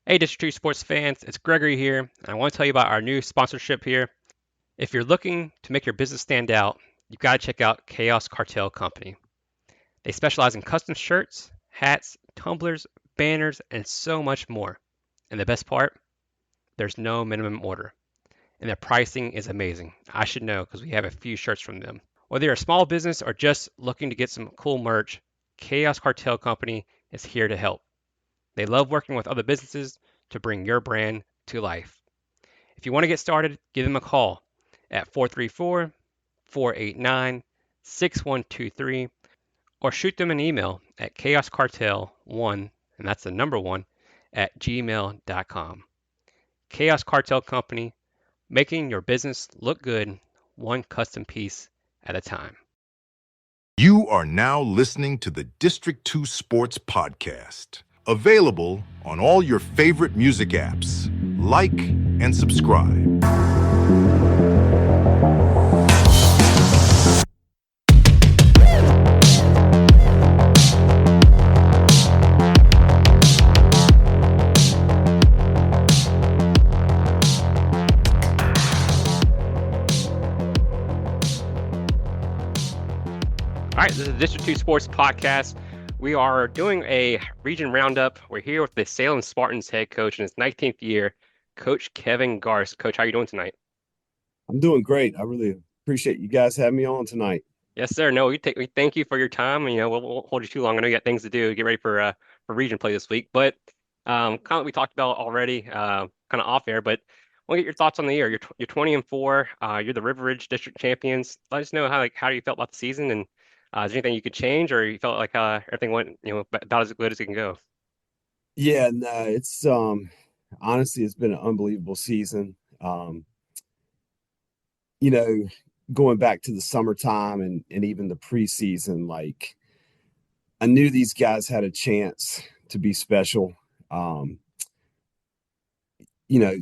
Hey, District 2 sports fans, it's Gregory here, and I want to tell you about our new sponsorship here. If you're looking to make your business stand out, you've got to check out Chaos Cartel Company. They specialize in custom shirts, hats, tumblers, banners, and so much more. And the best part, there's no minimum order, and their pricing is amazing. I should know because we have a few shirts from them. Whether you're a small business or just looking to get some cool merch, Chaos Cartel Company is here to help. They love working with other businesses to bring your brand to life. If you want to get started, give them a call at 434 489 6123 or shoot them an email at chaoscartel1, and that's the number one, at gmail.com. Chaos Cartel Company, making your business look good, one custom piece at a time. You are now listening to the District 2 Sports Podcast, available on all your favorite music apps. Like and subscribe. All right, this is the District 2 Sports Podcast. We are doing a region roundup. We're here with the Salem Spartans head coach in his 19th year, Coach Kevin Garst. Coach, how are you doing tonight? I'm doing great. I really appreciate you guys having me on tonight. Yes, sir. No, we thank you for your time. We won't hold you too long. I know you got things to do. Get ready for region play this week. But kind of like we talked about already, kind of off air. But I want to get your thoughts on the year. You're 20-4. You're the River Ridge District champions. Let us know how you felt about the season, and is there anything you could change, or you felt like everything went about as good as it can go? Yeah, no, it's honestly it's been an unbelievable season. You know, going back to the summertime and even the preseason, like I knew these guys had a chance to be special. Um,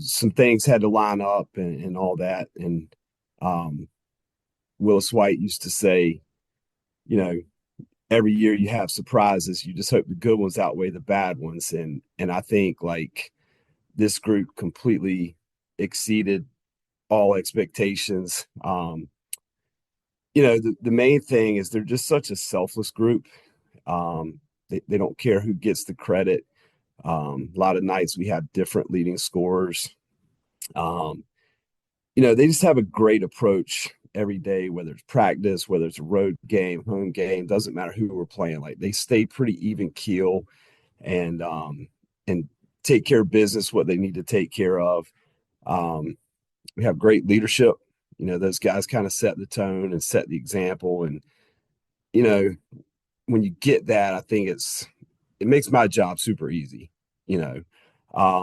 some things had to line up and all that. And Willis White used to say, you know, every year you have surprises. You just hope the good ones outweigh the bad ones. And I think like this group completely exceeded all expectations. The main thing is they're just such a selfless group. They don't care who gets the credit. A lot of nights we have different leading scorers. They just have a great approach every day, whether it's practice, whether it's a road game, home game, doesn't matter who we're playing. Like they stay pretty even keel and take care of business, what they need to take care of. We have great leadership. Those guys kind of set the tone and set the example. And, when you get that, I think it makes my job super easy. I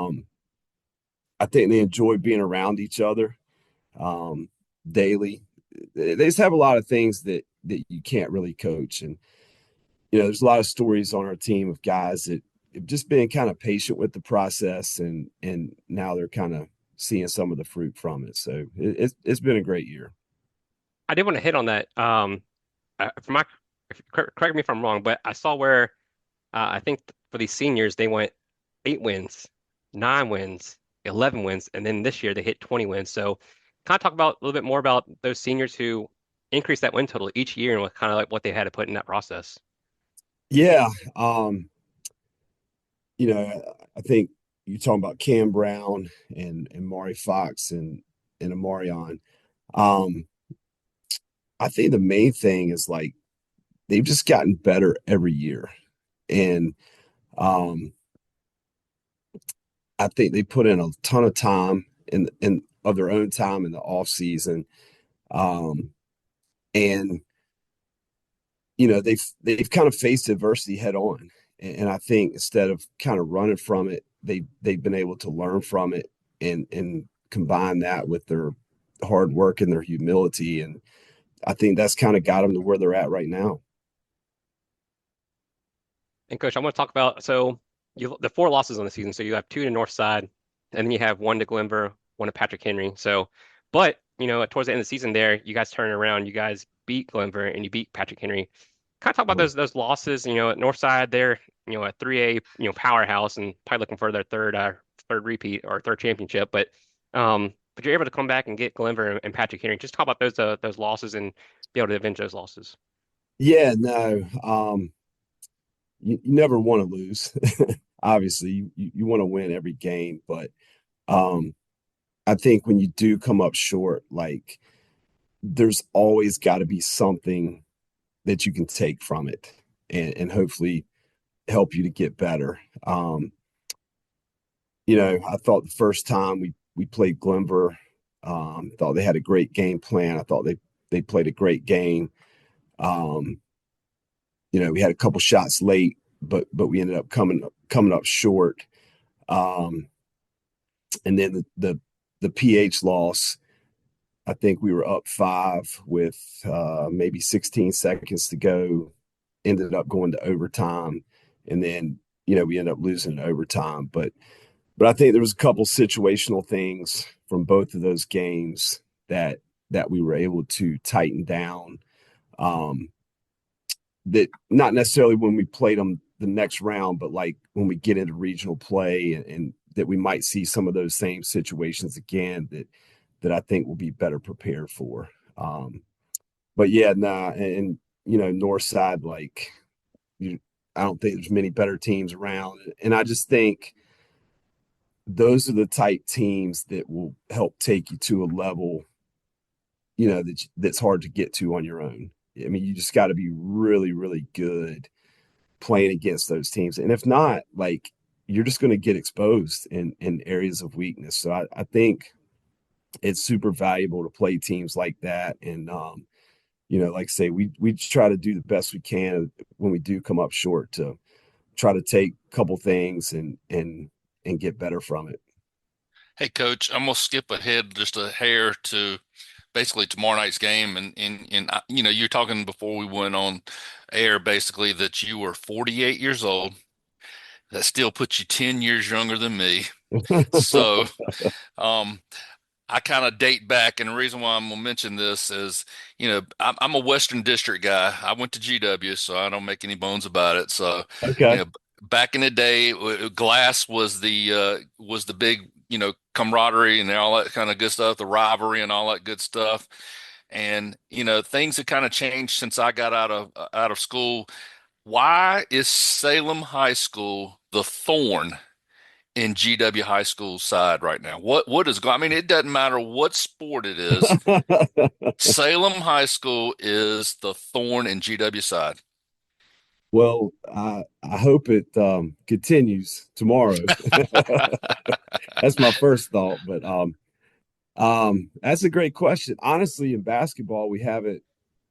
think they enjoy being around each other daily. They just have a lot of things that you can't really coach. And, there's a lot of stories on our team of guys that have just been kind of patient with the process and now they're kind of seeing some of the fruit from it. So it's been a great year. I did want to hit on that. Correct me if I'm wrong, but I saw where I think for these seniors they went 8 wins, 9 wins, 11 wins, and then this year they hit 20 wins. So, kind of talk about a little bit more about those seniors who increased that win total each year and what kind of like what they had to put in that process. Yeah. I think you're talking about Cam Brown and Mari Fox and Amarion. I think the main thing is like they've just gotten better every year. And I think they put in a ton of time in of their own time in the off season. And they've kind of faced adversity head on. And I think instead of kind of running from it, they've been able to learn from it and combine that with their hard work and their humility. And I think that's kind of got them to where they're at right now. And Coach, I want to talk about the 4 losses on the season. So you have 2 to Northside, and then you have 1 to Glenver, 1 to Patrick Henry. So, but towards the end of the season, there you guys turn it around. You guys beat Glenver and you beat Patrick Henry. Kind of talk about those losses. At Northside, they're a 3A powerhouse and probably looking for their third third repeat or third championship, but you're able to come back and get Glenver and Patrick Henry. Just talk about those losses and be able to avenge those losses. Yeah, no, you never want to lose. Obviously, you want to win every game, but um, I think when you do come up short, like there's always got to be something that you can take from it and hopefully help you to get better. I thought the first time we played Glenver, thought they had a great game plan. I thought they played a great game. Um, we had a couple shots late, but we ended up coming up short. Um, and then the PH loss, I think we were up 5 with maybe 16 seconds to go. Ended up going to overtime, and then we ended up losing in overtime. But I think there was a couple situational things from both of those games that we were able to tighten down. Um, that not necessarily when we played them the next round, but like when we get into regional play and that we might see some of those same situations again that I think we'll be better prepared for. But yeah, nah, and North Side, like I don't think there's many better teams around, and I just think those are the type teams that will help take you to a level, that's hard to get to on your own. I mean, you just got to be really, really good playing against those teams, and if not, like you're just going to get exposed in areas of weakness. So I think it's super valuable to play teams like that, and like I say, we try to do the best we can when we do come up short to try to take a couple things and get better from it. Hey, Coach, I'm gonna skip ahead just a hair to basically tomorrow night's game, and you're talking before we went on air, basically that you were 48 years old. That still puts you 10 years younger than me. So, um, I kind of date back, and the reason why I'm gonna mention this is, I'm a Western District guy. I went to GW, so I don't make any bones about it. So, you Okay. know, back in the day, glass was the big, camaraderie and all that kind of good stuff, the rivalry and all that good stuff. And things have kind of changed since I got out of school. Why is Salem High School the thorn in GW High School side right now? What is going? I mean, it doesn't matter what sport it is. Salem High School is the thorn in GW side. Well, I hope it continues tomorrow. That's my first thought, but that's a great question. Honestly, in basketball, we haven't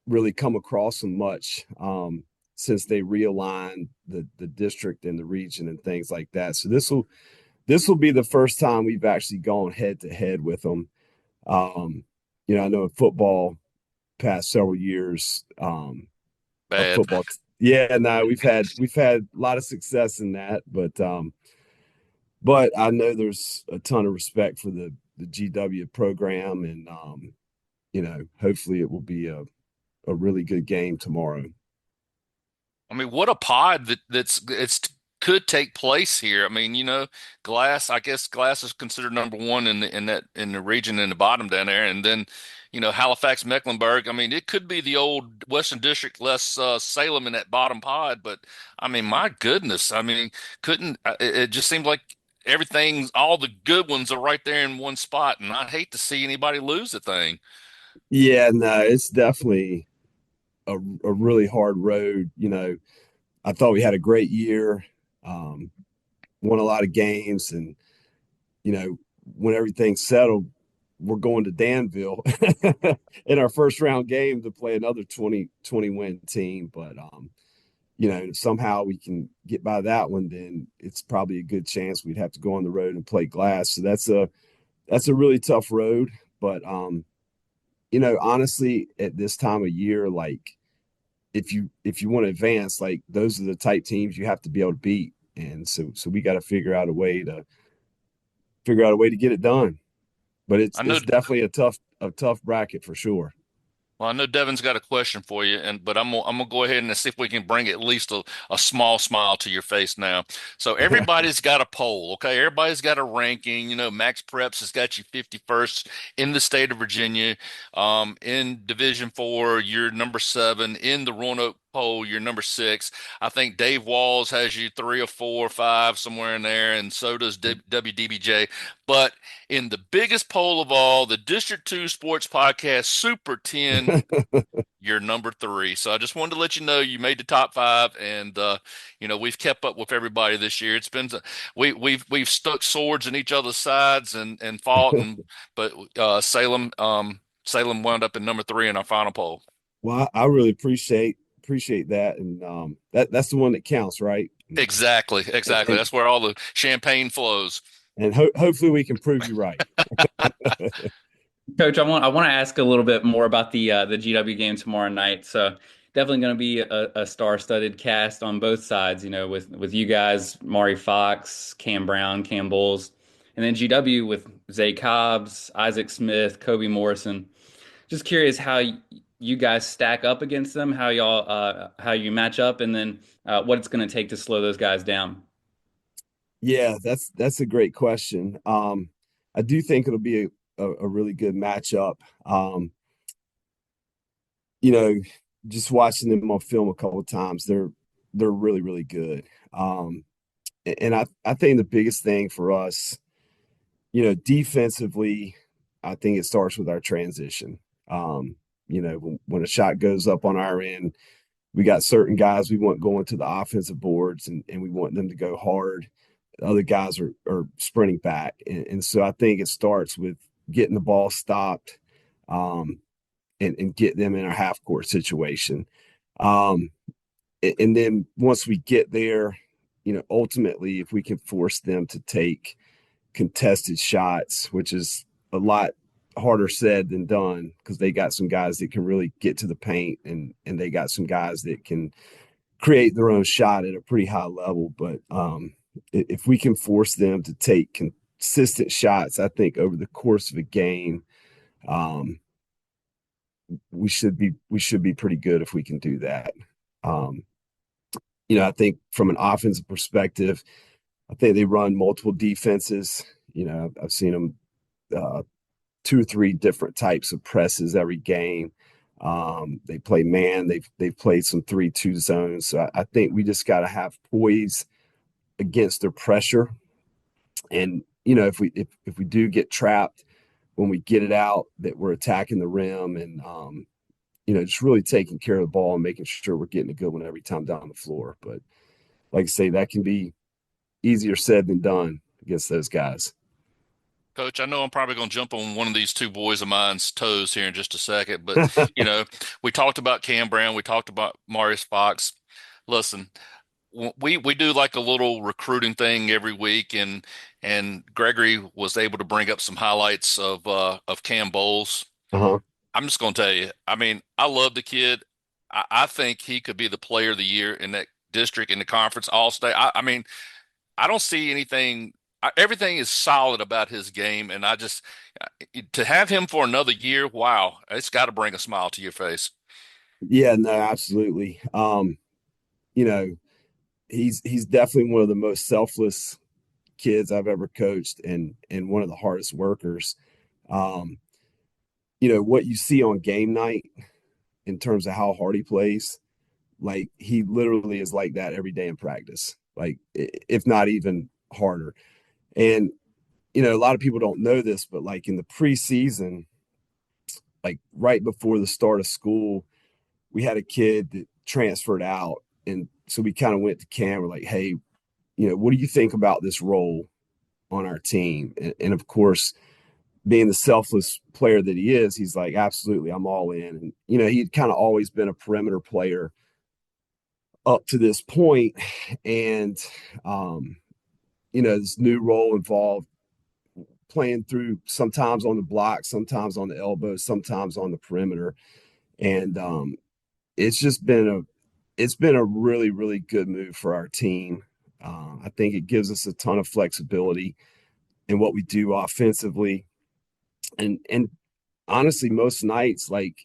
really come across them much since they realigned the district and the region and things like that. So this will be the first time we've actually gone head to head with them. Um, I know in football, past several years, our Bad. football. Yeah, no, we've had a lot of success in that, but I know there's a ton of respect for the GW program, and hopefully it will be a really good game tomorrow. I mean, what a pod it's could take place here. I mean, Glass. I guess Glass is considered number one in the region in the bottom down there, and then Halifax, Mecklenburg. I mean, it could be the old Western District less Salem in that bottom pod, but I mean, my goodness. I mean, couldn't it just seems like all the good ones are right there in one spot, and I'd hate to see anybody lose the thing. Yeah, no, it's definitely a really hard road. I thought we had a great year, um, won a lot of games, and when everything's settled, we're going to Danville in our first round game to play another 20 win team. But somehow we can get by that one, then it's probably a good chance we'd have to go on the road and play Glass. So that's a really tough road. But honestly, at this time of year, like if you want to advance, like those are the type teams you have to be able to beat. And so we got to figure out a way to get it done. But it's I know it's definitely a tough bracket for sure. Well, I know Devin's got a question for you, but I'm gonna go ahead and see if we can bring at least a small smile to your face now. So everybody's got a poll, okay? Everybody's got a ranking. You know, Max Preps has got you 51st in the state of Virginia. In Division 4, you're number 7. In the Roanoke poll, you're number 6. I think Dave Walls has you 3 or 4 or 5 somewhere in there, and so does WDBJ. But in the biggest poll of all, the District 2 Sports Podcast Super 10, you're number 3. So I just wanted to let you know you made the top 5, and you know, we've kept up with everybody this year. It's been we've stuck swords in each other's sides and fought, but Salem wound up in number 3 in our final poll. Well, I really appreciate that, and that's the one that counts, right? Exactly, exactly. And That's where all the champagne flows. hopefully we can prove you right. Coach, I want to ask a little bit more about the GW game tomorrow night. So definitely going to be a star-studded cast on both sides. You know, with you guys, Mari Fox, Cam Brown, Cam Bowles, and then GW with Zay Cobbs, Isaac Smith, Kobe Morrison. Just curious how you guys stack up against them, how you match up, and then what it's going to take to slow those guys down. Yeah, that's a great question. I do think it'll be a really good matchup. You know, just watching them on film a couple of times, they're really, really good. And I think the biggest thing for us, you know, defensively, I think it starts with our transition. You know, when a shot goes up on our end, we got certain guys we want going to the offensive boards, and we want them to go hard. Other guys are sprinting back. And so I think it starts with getting the ball stopped, and get them in a half court situation. And then once we get there, you know, ultimately, if we can force them to take contested shots, which is a lot harder said than done, because they got some guys that can really get to the paint, and they got some guys that can create their own shot at a pretty high level. But if we can force them to take consistent shots, I think over the course of a game, we should be pretty good if we can do that. You know, I think from an offensive perspective, I think they run multiple defenses. You know, I've seen them 2 or 3 different types of presses every game. They play man. They've played some 3-2 zones. So I think we just got to have poise against their pressure. And you know, if we do get trapped, when we get it out, that we're attacking the rim, and you know, just really taking care of the ball and making sure we're getting a good one every time down the floor. But like I say, that can be easier said than done against those guys. Coach, I know I'm probably going to jump on one of these two boys of mine's toes here in just a second, but you know, we talked about Cam Brown, we talked about Marius Fox. Listen, we do like a little recruiting thing every week, and Gregory was able to bring up some highlights of Cam Bowles. Uh-huh. I'm just going to tell you, I mean, I love the kid. I think he could be the player of the year in that district, in the conference, all state. I mean, I don't see anything. Everything is solid about his game, and to have him for another year, wow, it's got to bring a smile to your face. Yeah, no, absolutely. You know, he's definitely one of the most selfless kids I've ever coached, and one of the hardest workers. Um, you know, what you see on game night in terms of how hard he plays, like he literally is like that every day in practice, like if not even harder. And you know, a lot of people don't know this, but like in the preseason, like right before the start of school, we had a kid that transferred out. And so we kind of went to Cam, we're like, hey, you know, what do you think about this role on our team? And of course, being the selfless player that he is, he's like, absolutely, I'm all in. And, you know, he'd kind of always been a perimeter player up to this point. And, you know, this new role involved playing through sometimes on the block, sometimes on the elbow, sometimes on the perimeter. And it's just been a really, really good move for our team. I think it gives us a ton of flexibility in what we do offensively. And honestly, most nights, like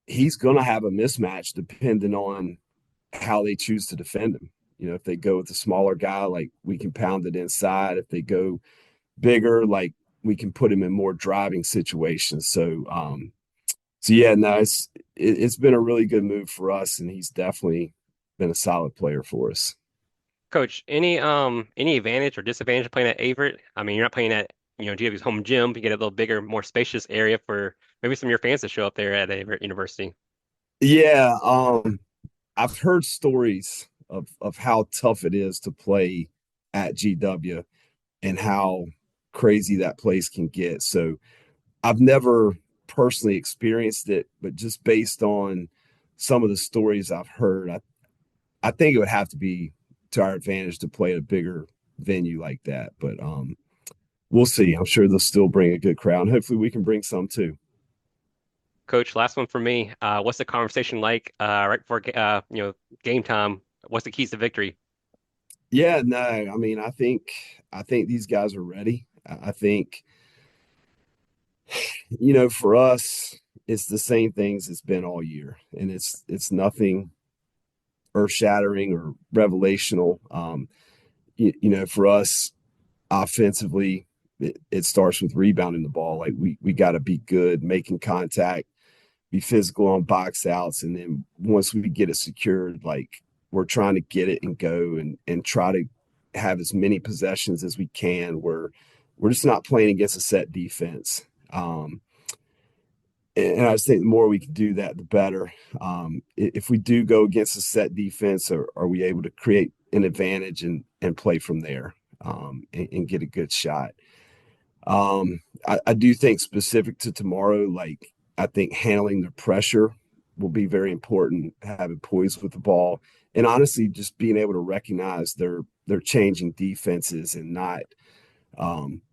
he's going to have a mismatch depending on how they choose to defend him. If they go with a smaller guy, like we can pound it inside. If they go bigger, like we can put him in more driving situations. So yeah, no, it's been a really good move for us, and he's definitely been a solid player for us. Coach, any advantage or disadvantage of playing at Averett? I mean, you're not playing at GW's home gym. You get a little bigger, more spacious area for maybe some of your fans to show up there at Averett University. Yeah, I've heard stories of how tough it is to play at GW and how crazy that place can get. So I've never personally experienced it, but just based on some of the stories I've heard, I think it would have to be to our advantage to play at a bigger venue like that. But we'll see. I'm sure they'll still bring a good crowd, and hopefully we can bring some too. Coach, last one for me. What's the conversation like right before game time? What's the keys to victory? Yeah, no, I mean, I think these guys are ready. I think, for us, it's the same things it's been all year, and it's nothing earth shattering or revelational. For us, offensively, it starts with rebounding the ball. Like we got to be good, making contact, be physical on box outs, and then once we get it secured, like we're trying to get it and go and try to have as many possessions as we can. Where we're just not playing against a set defense. And I just think the more we can do that, the better. If we do go against a set defense, are we able to create an advantage and play from there and get a good shot? I do think specific to tomorrow, like I think handling the pressure will be very important, having poise with the ball, and honestly, just being able to recognize their changing defenses and not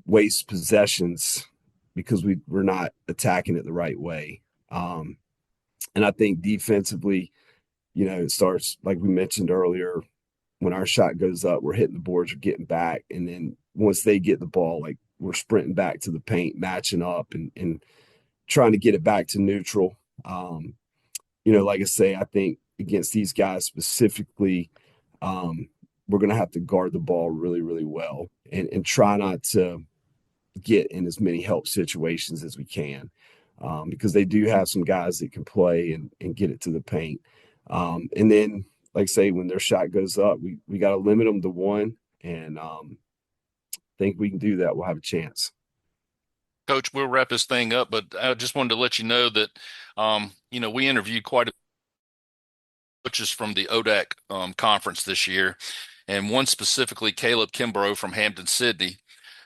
waste possessions because we're not attacking it the right way. Um, and I think defensively, it starts like we mentioned earlier. When our shot goes up, we're hitting the boards, we're getting back, and then once they get the ball, like we're sprinting back to the paint, matching up, and trying to get it back to neutral. Like I say, I think against these guys specifically, um, we're going to have to guard the ball really, really well and try not to get in as many help situations as we can because they do have some guys that can play and get it to the paint. And then, like I say, when their shot goes up, we got to limit them to one. And think we can do that. We'll have a chance. Coach, we'll wrap this thing up, but I just wanted to let you know that, we interviewed quite a coaches from the ODAC conference this year, and one specifically, Caleb Kimbrough from Hampton Sydney,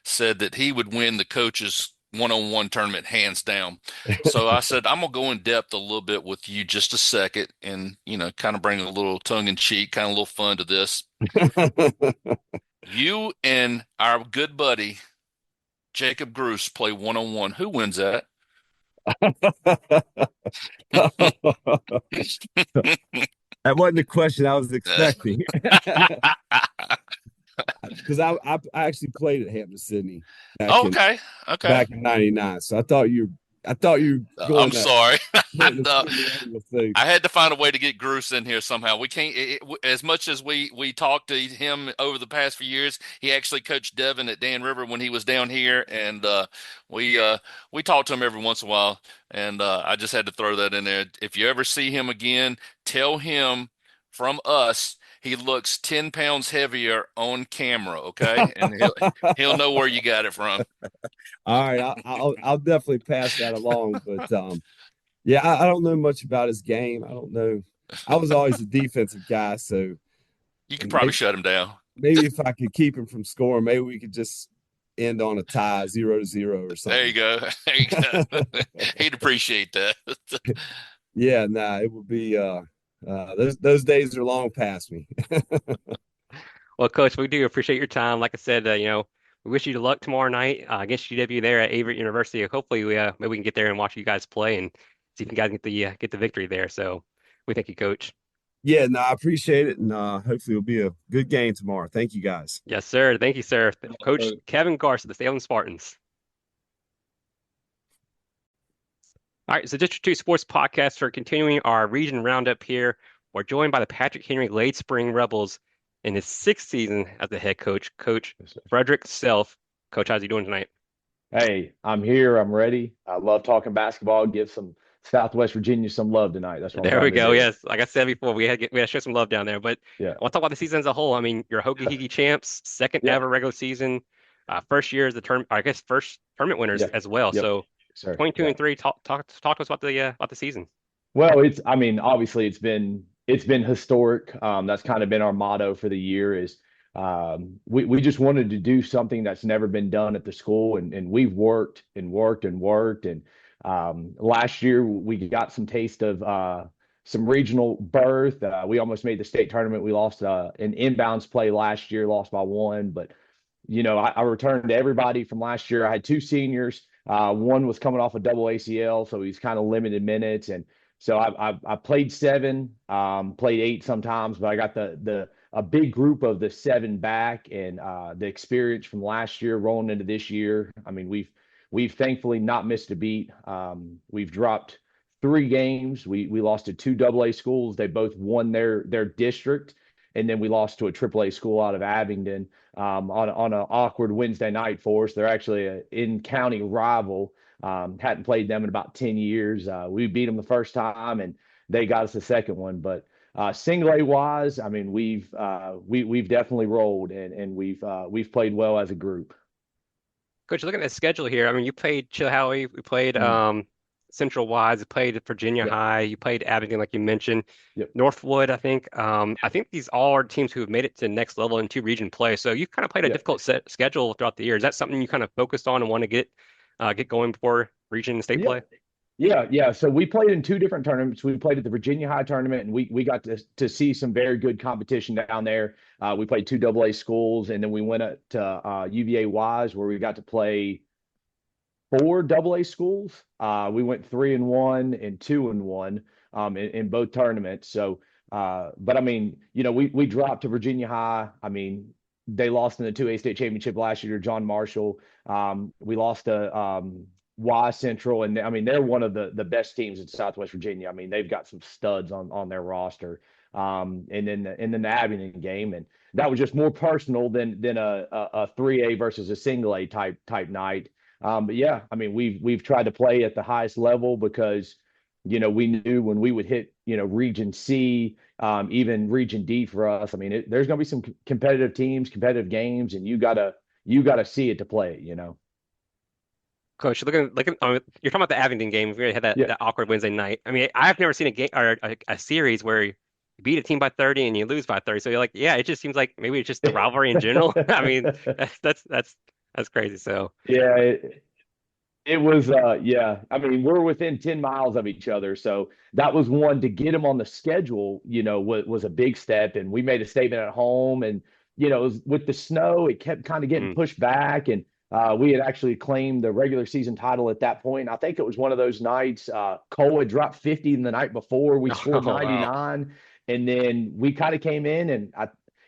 said that he would win the coaches one-on-one tournament hands down. So I said, I'm gonna go in depth a little bit with you just a second and, kind of bring a little tongue in cheek, kind of a little fun to this. You and our good buddy, Jacob Gruss, play one-on-one. Who wins that? That wasn't the question I was expecting. Because I actually played at Hampton Sydney back in Okay. Okay. back in '99. So I thought you were I'm going to sorry. Hampton Sydney angle. So I had to find a way to get Gruss in here somehow. We can't, as much as we talked to him over the past few years. He actually coached Devin at Dan River when he was down here, and we talked to him every once in a while. And I just had to throw that in there. If you ever see him again, tell him from us he looks 10 pounds heavier on camera. Okay, and he'll know where you got it from. all right, I'll definitely pass that along. But yeah, I don't know much about his game. I don't know. I was always a defensive guy, so You could probably maybe, shut him down. maybe if I could keep him from scoring, maybe we could just end on a tie, 0-0 or There you something. go. There you go. He'd appreciate that. Yeah, nah, it would be those days are long past me. Well, Coach, we do appreciate your time. Like I said, we wish you luck tomorrow night against GW there at Averett University. Hopefully, maybe we can get there and watch you guys play and see if you guys get the victory there. So we thank you, Coach. Yeah, no, I appreciate it, and hopefully it'll be a good game tomorrow. Thank you guys. Yes, sir. Thank you, sir. Coach Kevin Garst of the Salem Spartans. All right, so District 2 Sports Podcast, we're continuing our region roundup here. We're joined by the Patrick Henry Glade Spring Rebels in his sixth season as the head coach, Coach Yes, sir. Frederick Selfe. Coach, how's he doing tonight? Hey, I'm here. I'm ready. I love talking basketball. Give some Southwest Virginia some love tonight. That's what I'm There we trying to go. do. Yes, like I said before, we had to show some love down there. But Yeah. I want to talk about the season as a whole. I mean, you're Hogoheegee champs, second Yep. ever regular season, first year as the term, I guess, first tournament winners Yep. as well. Yep. So Sir. 22 Yeah. and 3. Talk to us about the season. Well, I mean, obviously it's been historic. That's kind of been our motto for the year is we just wanted to do something that's never been done at the school. And we've worked and worked and worked. And last year we got some taste of some regional berth. We almost made the state tournament. We lost an inbounds play last year, lost by one. But, I returned to everybody from last year. I had two seniors. One was coming off a double ACL, so he's kind of limited minutes. And so I played seven, played eight sometimes, but I got a big group of the seven back, and the experience from last year rolling into this year. I mean, we've thankfully not missed a beat. We've dropped three games. We lost to two AA schools. They both won their district, and then we lost to a AAA school out of Abingdon on an awkward Wednesday night for us. They're actually an in-county rival. Hadn't played them in about 10 years. We beat them the first time, and they got us the second one. But single A wise, I mean, we've definitely rolled, and we've played well as a group. Coach, looking at the schedule here, I mean, you played Chilhowie, we played Central Wise, you played Virginia Yep. High, you played Abingdon, like you mentioned, Yep. Northwood, I think. I think these all are teams who have made it to the next level into region play. So you've kind of played a Yep. difficult schedule throughout the year. Is that something you kind of focused on and want to get going before region and state play? Yeah. So we played in two different tournaments. We played at the Virginia High tournament, and we got to see some very good competition down there. We played two AA schools, and then we went up to UVA Wise, where we got to play four AA schools. We went 3-1 and 2-1 in both tournaments. So, but I mean, we dropped to Virginia High. I mean, they lost in the 2A state championship last year to John Marshall. We lost to Y Central, and I mean they're one of the best teams in Southwest Virginia. I mean they've got some studs on their roster. And then the Abingdon game, and that was just more personal than a 3A versus a single A type night. But yeah, I mean we've tried to play at the highest level because we knew when we would hit Region C, even Region D for us. I mean there's going to be some competitive teams, competitive games, and you gotta see it to play it. Coach, you're talking about the Abingdon game. We had that awkward Wednesday night. I mean, I've never seen a game or a series where you beat a team by 30 and you lose by 30. So you're like, yeah, it just seems like maybe it's just the rivalry in general. I mean, that's crazy. So yeah, it was I mean, we're within 10 miles of each other, so that was one to get them on the schedule. Was a big step, and we made a statement at home, and it was, with the snow, it kept kind of getting pushed back, and we had actually claimed the regular season title at that point. I think it was one of those nights. Cole had dropped 50 the night before. We scored 99, wow. And then we kind of came in, and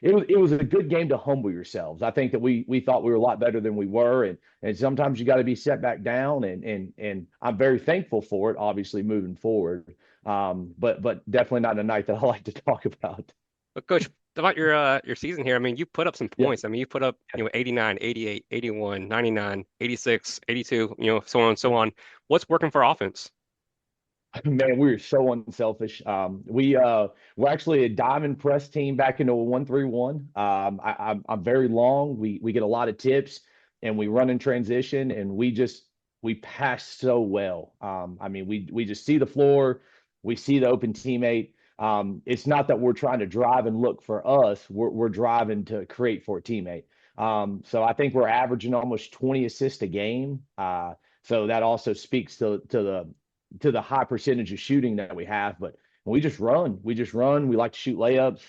it was a good game to humble yourselves. I think that we thought we were a lot better than we were, and sometimes you got to be set back down, and I'm very thankful for it, obviously, moving forward. But definitely not a night that I like to talk about. But Coach, about your season here, I mean, you put up some points. I mean, you put up 89, 88, 81, 99, 86, 82, so on and so on. What's working for offense? Man, we were so unselfish. We're actually a diamond press team back into a 1-3-1. I'm very long. We get a lot of tips, and we run in transition, and we pass so well. I mean, we just see the floor, we see the open teammate. It's not that we're trying to drive and look for us. We're driving to create for a teammate. So I think we're averaging almost 20 assists a game. So that also speaks to the high percentage of shooting that we have. But we just run. We like to shoot layups.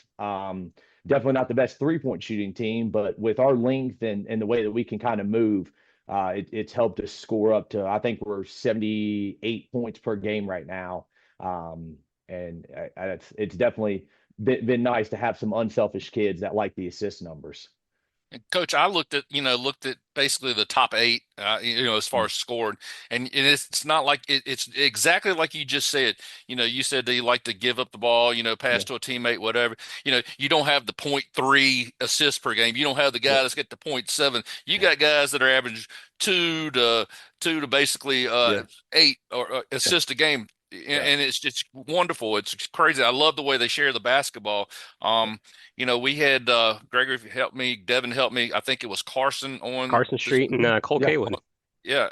Definitely not the best 3-point shooting team, but with our length and the way that we can kind of move, it's helped us score up to, I think we're 78 points per game right now. And it's definitely been nice to have some unselfish kids that like the assist numbers. Coach, I looked at basically the top eight, as far Mm. as scored, and it's not like it's exactly like you just said. You said that you like to give up the ball, pass Yeah, to a teammate, whatever. You don't have the .3 assists per game. You don't have the yeah, guy that's get the .7. You yeah, got guys that are average two to basically yeah, eight or assists a game. yeah, And it's just wonderful. It's crazy. I love the way they share the basketball. yeah. Um, we had Gregory helped me, Devin helped me. I think it was Carson on Carson this, Street and Cole Yeah. Kaywood. yeah,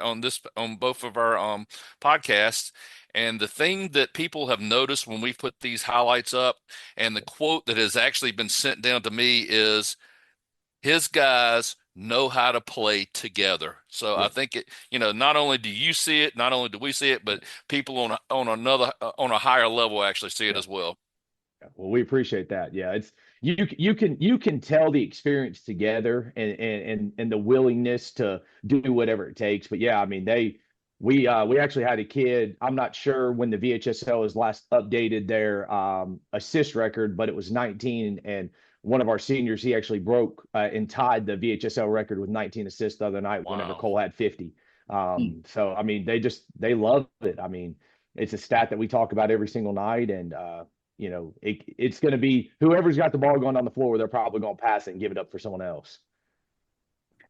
on both of our podcasts. And the thing that people have noticed when we put these highlights up, and the quote that has actually been sent down to me is his guys know how to play together. So I Yeah. think not only do you see it, not only do we see it, but people on a higher level actually see it Yeah. as well. Well, we appreciate that. Yeah, it's you can tell the experience together and the willingness to do whatever it takes. But yeah, I mean we actually had a kid. I'm not sure when the VHSL has last updated their assist record, but it was 19. And one of our seniors, he actually broke and tied the VHSL record with 19 assists the other night whenever Wow. Cole had 50. Hmm. So I mean they love it. I mean it's a stat that we talk about every single night, and it's going to be whoever's got the ball going on the floor, they're probably going to pass it and give it up for someone else.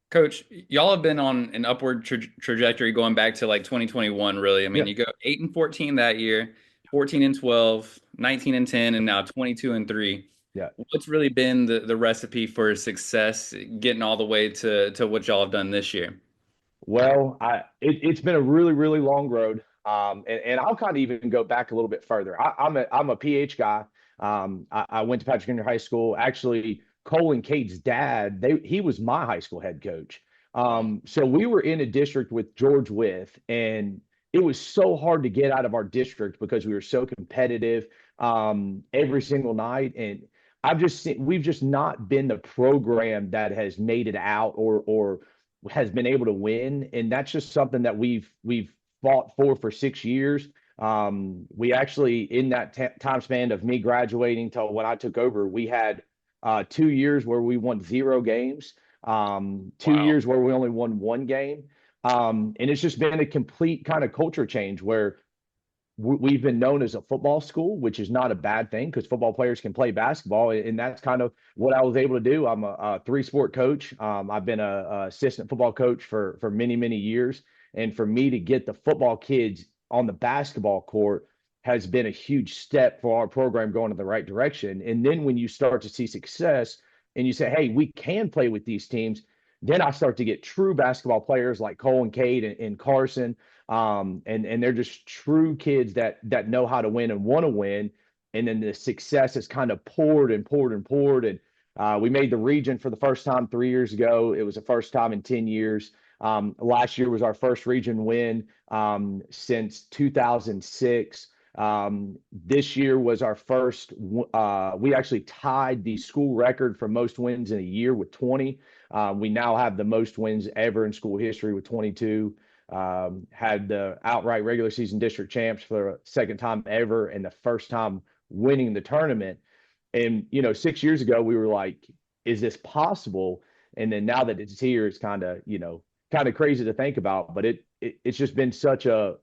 Coach, y'all have been on an upward trajectory going back to like 2021, really. I Yeah, mean, you go 8-14 that year, 14-12, 19-10, and now 22-3. yeah. What's really been the recipe for success getting all the way to what y'all have done this year? Well, it's been a really really long road. And I'll kind of even go back a little bit further. I'm a PH guy. I went to Patrick Junior High School. Actually, Cole and Kate's dad, he was my high school head coach. Wow. So we were in a district with George With, and it was so hard to get out of our district because we were so competitive every single night. And we've just not been the program that has made it out or has been able to win, and that's just something that we've fought for 6 years. We actually, in that time span of me graduating till when I took over, we had 2 years where we won 0 games, two Wow. years where we only won 1 game. And it's just been a complete kind of culture change where we've been known as a football school, which is not a bad thing because football players can play basketball, and that's kind of what I was able to do. I'm a three-sport coach. I've been a assistant football coach for many years, and for me to get the football kids on the basketball court has been a huge step for our program going in the right direction. And then when you start to see success and you say, "Hey, we can play with these teams," then I start to get true basketball players like Cole and Cade and Carson, and they're just true kids that know how to win and want to win. And then the success has kind of poured and poured and poured. And we made the region for the first time 3 years ago. It was the first time in 10 years. Last year was our first region win since 2006. This year was our first. We actually tied the school record for most wins in a year with 20. We now have the most wins ever in school history with 22. Had the outright regular season district champs for the second time ever and the first time winning the tournament. And 6 years ago we were like, is this possible? And then now that it's here, it's kind of crazy to think about. But it's just been such an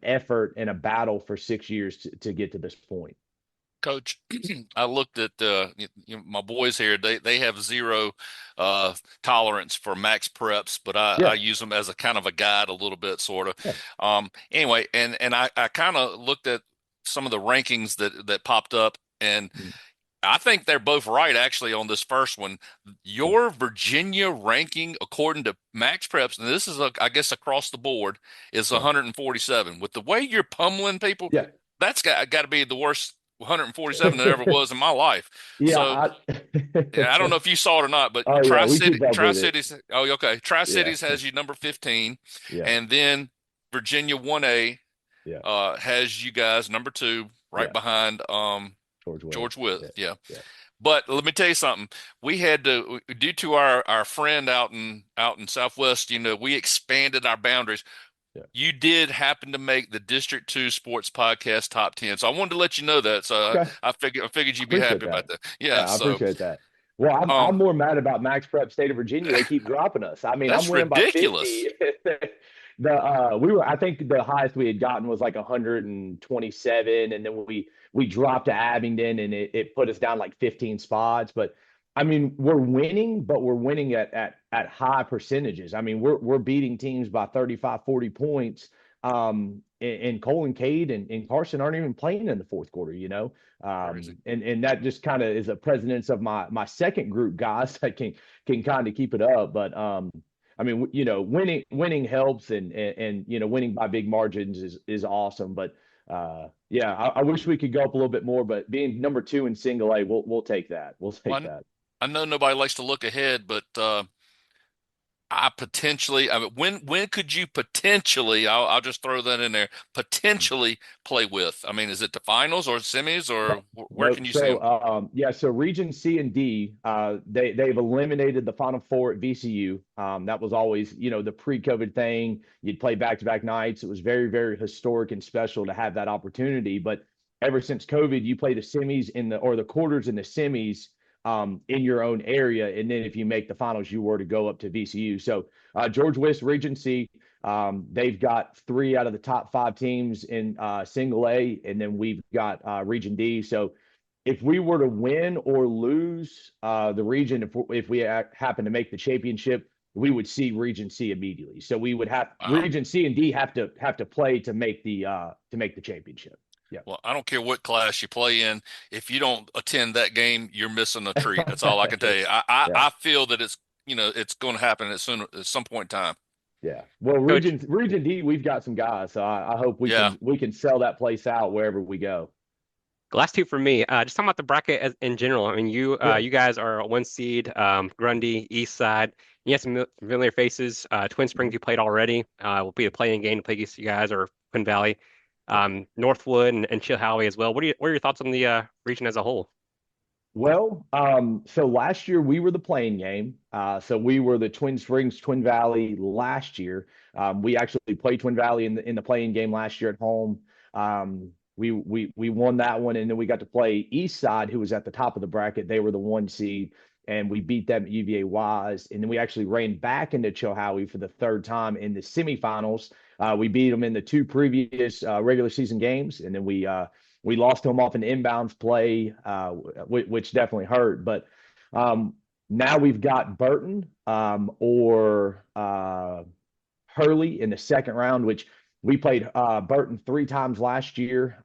effort and a battle for 6 years to get to this point. Coach, I looked at my boys here. They have zero tolerance for max preps, but I Yeah, use them as a kind of a guide a little bit, sort of. yeah, Anyway, and I kind of looked at some of the rankings that popped up, and mm, I think they're both right actually on this first one. yeah, Your Virginia ranking, according to max preps, and this is I guess across the board, is yeah, 147. With the way you're pummeling people, yeah. that's got to be the worst 147 that ever was in my life. Yeah, So I don't know if you saw it or not, but oh yeah, we keep up Tri with it. Cities. Oh, okay. Tri Yeah, Cities has you number 15, yeah, and then Virginia 1A yeah, has you guys number 2, right yeah. behind George With. George With. Yeah, Yeah. yeah, But let me tell you something. We had to, due to our friend out in Southwest, we expanded our boundaries. yeah. You did happen to make the District 2 Sports Podcast top 10. So I wanted to let you know that. So Okay, I figured you'd be appreciate happy about that. that. Yeah. Yeah, I So appreciate that. Well, I'm Um, more mad about Max Prep State of Virginia. They keep dropping us. I mean, I'm that's winning by ridiculous. 50. We were, I think the highest we had gotten was like 127, and then we dropped to Abingdon, and it put us down like 15 spots. But I mean, we're winning, but we're winning at high percentages. I mean, we're beating teams by 35, 40 points. And Cole and Cade and Carson aren't even playing in the fourth quarter, you know. Crazy. And that just kind of is a precedence of my second group guys that can kind of keep it up. But I mean, you know, winning helps, and you know, winning by big margins is awesome. But yeah, I wish we could go up a little bit more. But being number 2 in single A, we'll take that. We'll take Well, that. I know nobody likes to look ahead, but I mean, when could you potentially? I'll just throw that in there. Potentially play with. I mean, is it the finals or semis or where Nope. can you see So them? yeah, so Region C and D, they've eliminated the Final Four at VCU. That was always, you know, the pre-COVID thing. You'd play back-to-back nights. It was very, very historic and special to have that opportunity. But ever since COVID, you play the semis or the quarters in the semis in your own area, and then if you make the finals, you were to go up to VCU. So George West Region C. They've got 3 out of the top 5 teams in single A, and then we've got Region D. So if we were to win or lose the region, if we happen to make the championship, we would see Region C immediately. So we would have Wow. Region C and D have to play to make the championship. Yeah. Well, I don't care what class you play in. If you don't attend that game, you're missing a treat. That's all I can tell you. Yeah. I feel that it's going to happen at some point in time. Yeah. Well, Coach, Region D, we've got some guys, so I hope Yeah. we can sell that place out wherever we go. last two for me. Just talking about the bracket in general. I mean, Yeah. you guys are a 1 seed, Grundy, East Side. You have some familiar faces. Twin Springs you played already. Will be a playing game to play against you guys or Quinn Valley. Northwood and Chilhowie as well. What are your thoughts on the region as a whole? Well, so last year we were the playing game. So we were the Twin Springs, Twin Valley last year. We actually played Twin Valley in the playing game last year at home. We won that one, and then we got to play East Side, who was at the top of the bracket. They were the 1 seed, and we beat them at UVA Wise. And then we actually ran back into Chilhowie for the third time in the semifinals. We beat them in the 2 previous regular season games, and then we lost to them off an inbounds play, which definitely hurt. But now we've got Burton or Hurley in the second round, which we played Burton 3 times last year.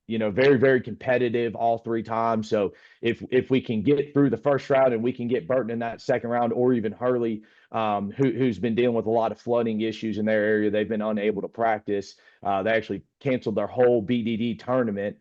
You know, very, very competitive all 3 times. So if we can get through the first round and we can get Burton in that second round, or even Hurley, who's been dealing with a lot of flooding issues in their area, they've been unable to practice. They actually canceled their whole BDD tournament.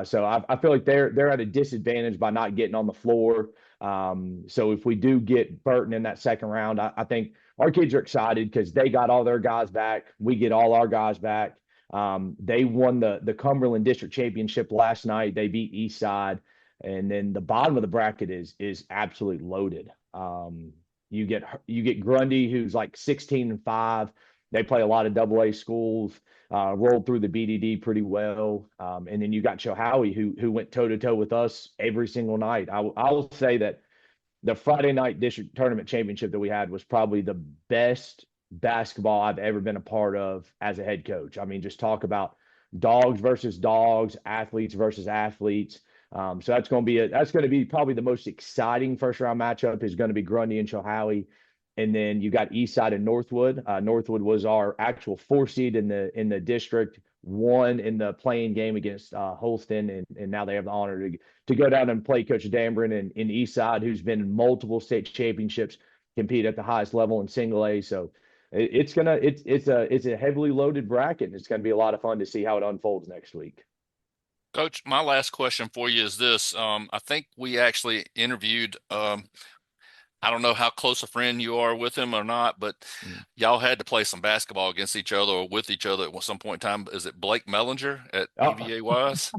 So I feel like they're at a disadvantage by not getting on the floor. So if we do get Burton in that second round, I think our kids are excited because they got all their guys back. We get all our guys back. They won the Cumberland District Championship last night. They beat Eastside, and then the bottom of the bracket is absolutely loaded. You get Grundy, who's like 16-5. They play a lot of AA schools. Rolled through the BDD pretty well, and then you got Chilhowie, who went toe to toe with us every single night. I will say that the Friday night district tournament championship that we had was probably the best basketball I've ever been a part of as a head coach. I mean, just talk about dogs versus dogs, athletes versus athletes. So that's going to be probably the most exciting first round matchup is going to be Grundy and Chilhowie. And then you got Eastside and Northwood. Northwood was our actual 4 seed in the district, won in the playing game against Holston, and now they have the honor to go down and play Coach Dambrin and in Eastside, who's been in multiple state championships, compete at the highest level in single A. So it's a heavily loaded bracket, and it's gonna be a lot of fun to see how it unfolds next week. Coach, my last question for you is this. I think we actually interviewed I don't know how close a friend you are with him or not, but y'all had to play some basketball against each other or with each other at some point in time. Is it Blake Mellinger at Oh, UVA Wise?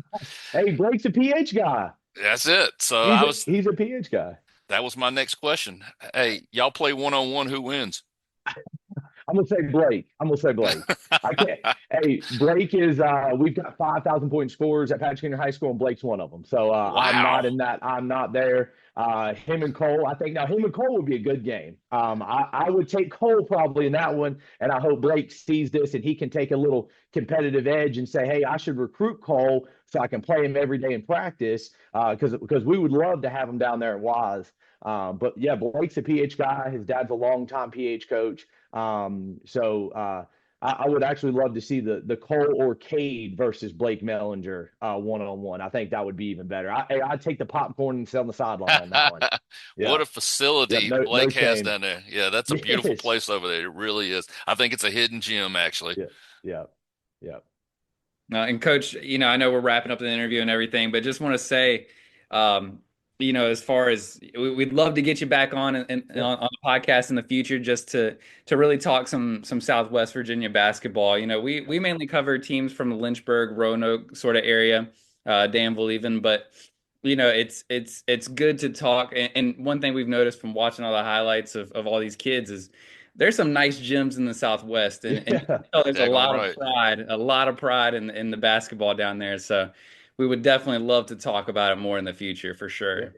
hey, Blake's a PH guy. That's it. So He's a PH guy. that was my next question. Hey, y'all play one-on-one, who wins? I'm gonna say Blake. I can't. Hey, Blake is. We've got 5,000 point scores at Patrick Henry High School, and Blake's one of them. So I'm not Wow. in that. I'm not there. Him and Cole, I think now him and Cole would be a good game. I would take Cole probably in that one, and I hope Blake sees this and he can take a little competitive edge and say, hey, I should recruit Cole so I can play him every day in practice because we would love to have him down there at Wise. But yeah, Blake's a PH guy. His dad's a longtime PH coach. I would actually love to see the Cole or Cade versus Blake Mellinger one-on-one. I think that would be even better. I'd take the popcorn and sit on the sideline on that one. Yeah. What a facility Blake no has shame. down there. Yeah, that's a beautiful Yes. place over there. It really is. I think it's a hidden gem, actually. Yeah. And Coach, I know we're wrapping up the interview and everything, but just want to say, as far as we'd love to get you back on on the podcast in the future, just to really talk some Southwest Virginia basketball. We mainly cover teams from the Lynchburg, Roanoke sort of area, Danville even, but it's good to talk. And one thing we've noticed from watching all the highlights of all these kids is there's some nice gyms in the Southwest, and there's a lot of pride in the basketball down there. So we would definitely love to talk about it more in the future for sure. Yeah.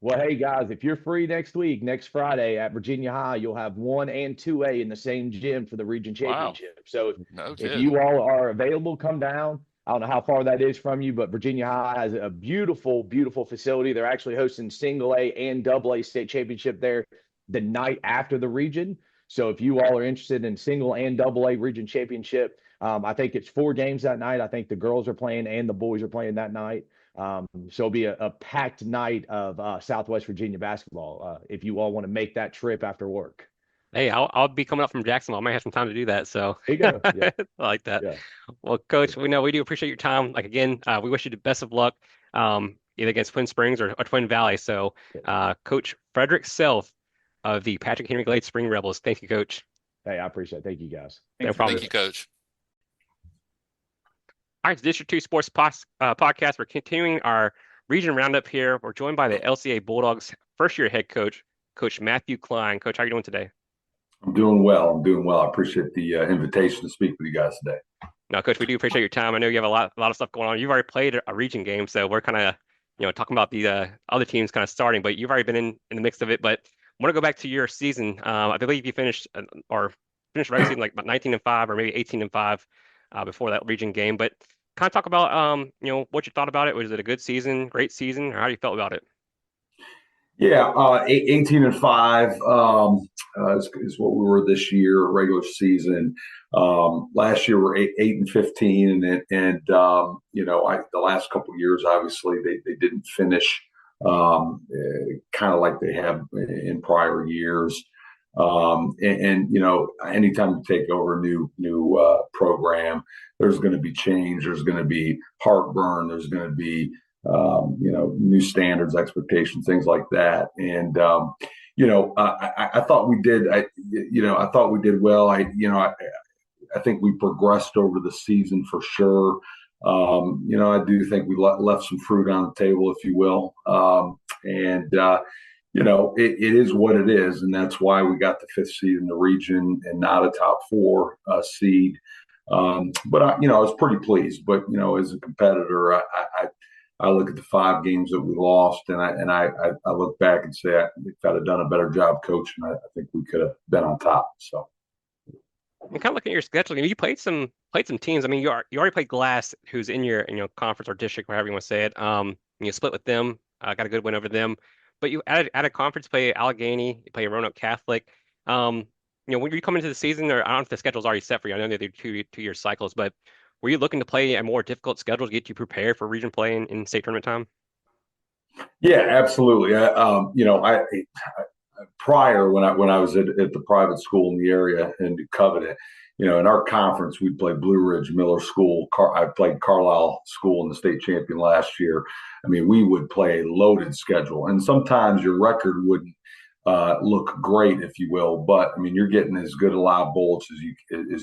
Well, hey guys, if you're free next Friday at Virginia High, you'll have 1 and 2A in the same gym for the region championship. Wow. So if you all are available, come down. I don't know how far that is from you, but Virginia High has a beautiful, beautiful facility. They're actually hosting single A and double A state championship there the night after the region. So if you all are interested in single and double A region championship, I think it's 4 games that night. I think the girls are playing and the boys are playing that night. So it'll be a packed night of Southwest Virginia basketball if you all want to make that trip after work. Hey, I'll be coming up from Jacksonville. I might have some time to do that. So there you go. Yeah. I like that. Yeah. Well, Coach, we do appreciate your time. Like again, we wish you the best of luck, either against Twin Springs or Twin Valley. So, Coach Frederick Selfe of the PH-Glade Spring Rebels. Thank you, Coach. Hey, I appreciate it. Thank you, guys. No problem. Thank you, Coach. All right, District 2 Sports Podcast. We're continuing our region roundup here. We're joined by the LCA Bulldogs first-year head coach, Coach Matthew Klein. Coach, how are you doing today? I'm doing well. I appreciate the invitation to speak with you guys today. No, Coach, we do appreciate your time. I know you have a lot of stuff going on. You've already played a region game, so we're kind of talking about the other teams kind of starting, but you've already been in the mix of it. But I want to go back to your season. I believe you finished regular season like about 19-5 or maybe 18-5 before that region game. But kind of talk about what you thought about it. Was it a good season, great season, or how you felt about it? Yeah, 18-5 is what we were this year, regular season. Last year we're 8-15, and the last couple of years, obviously they didn't finish kind of like they have in prior years. Anytime you take over a new program, there's going to be change. There's going to be heartburn. There's going to be new standards, expectations, things like that. And I thought we did. I thought we did well. I think we progressed over the season for sure. I do think we left some fruit on the table, if you will. It is what it is, and that's why we got the 5th seed in the region and not a top 4 seed. But I was pretty pleased. But as a competitor, I look at the 5 games that we lost, and I look back and say we could have done a better job coaching. I think we could have been on top. So, I'm kind of looking at your schedule. You played some teams. I mean, you already played Glass, who's in your conference or district, or however you want to say it. You split with them, got a good win over them. But you added a conference, play Allegheny, you play Roanoke Catholic. When you come into the season, or I don't know if the schedule's already set for you. I know they're 2-year cycles, but were you looking to play a more difficult schedule to get you prepared for region play in state tournament time? Yeah, absolutely. Prior when I was at the private school in the area in Covenant, in our conference we'd play Blue Ridge, Miller School. I played Carlisle School in the state champion last year. I mean, we would play a loaded schedule, and sometimes your record wouldn't look great, if you will. But I mean, you're getting as good a live bullets as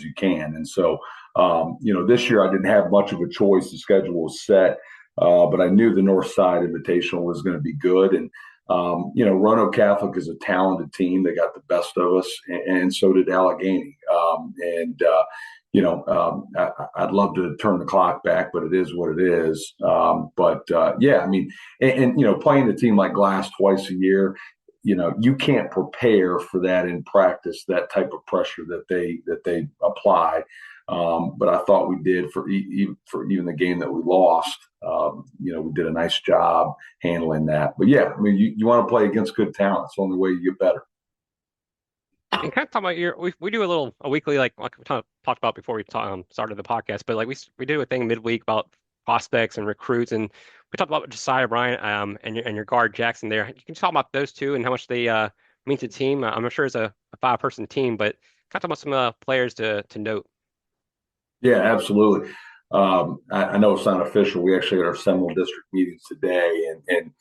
you can. And so, this year I didn't have much of a choice. The schedule was set, but I knew the North Side Invitational was going to be good. And Roanoke Catholic is a talented team. They got the best of us, and so did Allegheny. I'd love to turn the clock back, but it is what it is. Yeah, I mean, playing a team like Glass twice a year, you can't prepare for that in practice, that type of pressure that they apply. But I thought we did for even the game that we lost. We did a nice job handling that. But yeah, I mean, you want to play against good talent. It's the only way you get better. And kind of talking about we do a weekly like we talked about before we started the podcast, but like we do a thing midweek about prospects and recruits, and we talked about Josiah Bryant and your guard Jackson there. You can talk about those two and how much they mean to the team. I'm sure it's a 5-person team, but kind of talk about some players to note. Yeah, absolutely. I know it's not official. We actually had our Seminole District meetings today, and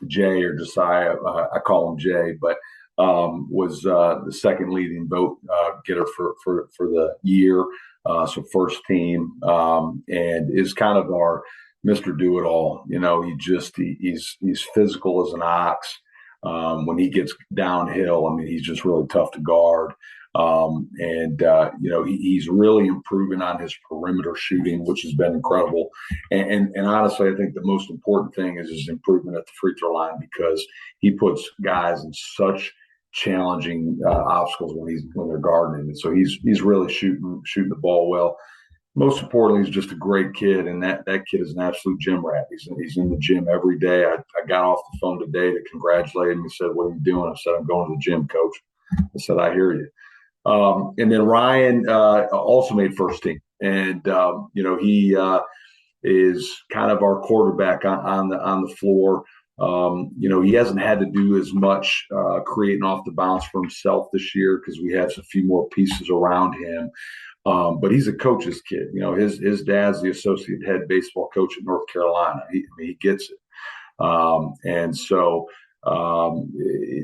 Jay or Josiah, I call him Jay, but was the second leading vote getter for the year, so first team, and is kind of our Mr. Do It All. He's physical as an ox. When he gets downhill, I mean, he's just really tough to guard. He's really improving on his perimeter shooting, which has been incredible. And honestly, I think the most important thing is his improvement at the free throw line, because he puts guys in such challenging obstacles when they're guarding him. And so he's really shooting the ball well. Most importantly, he's just a great kid, and that kid is an absolute gym rat. He's in the gym every day. I got off the phone today to congratulate him. He said, "What are you doing?" I said, "I'm going to the gym, coach." I said, "I hear you." And then Ryan also made first team, and he is kind of our quarterback on the floor. He hasn't had to do as much creating off the bounce for himself this year because we have a few more pieces around him. But he's a coach's kid. His dad's the associate head baseball coach at North Carolina. He gets it. And so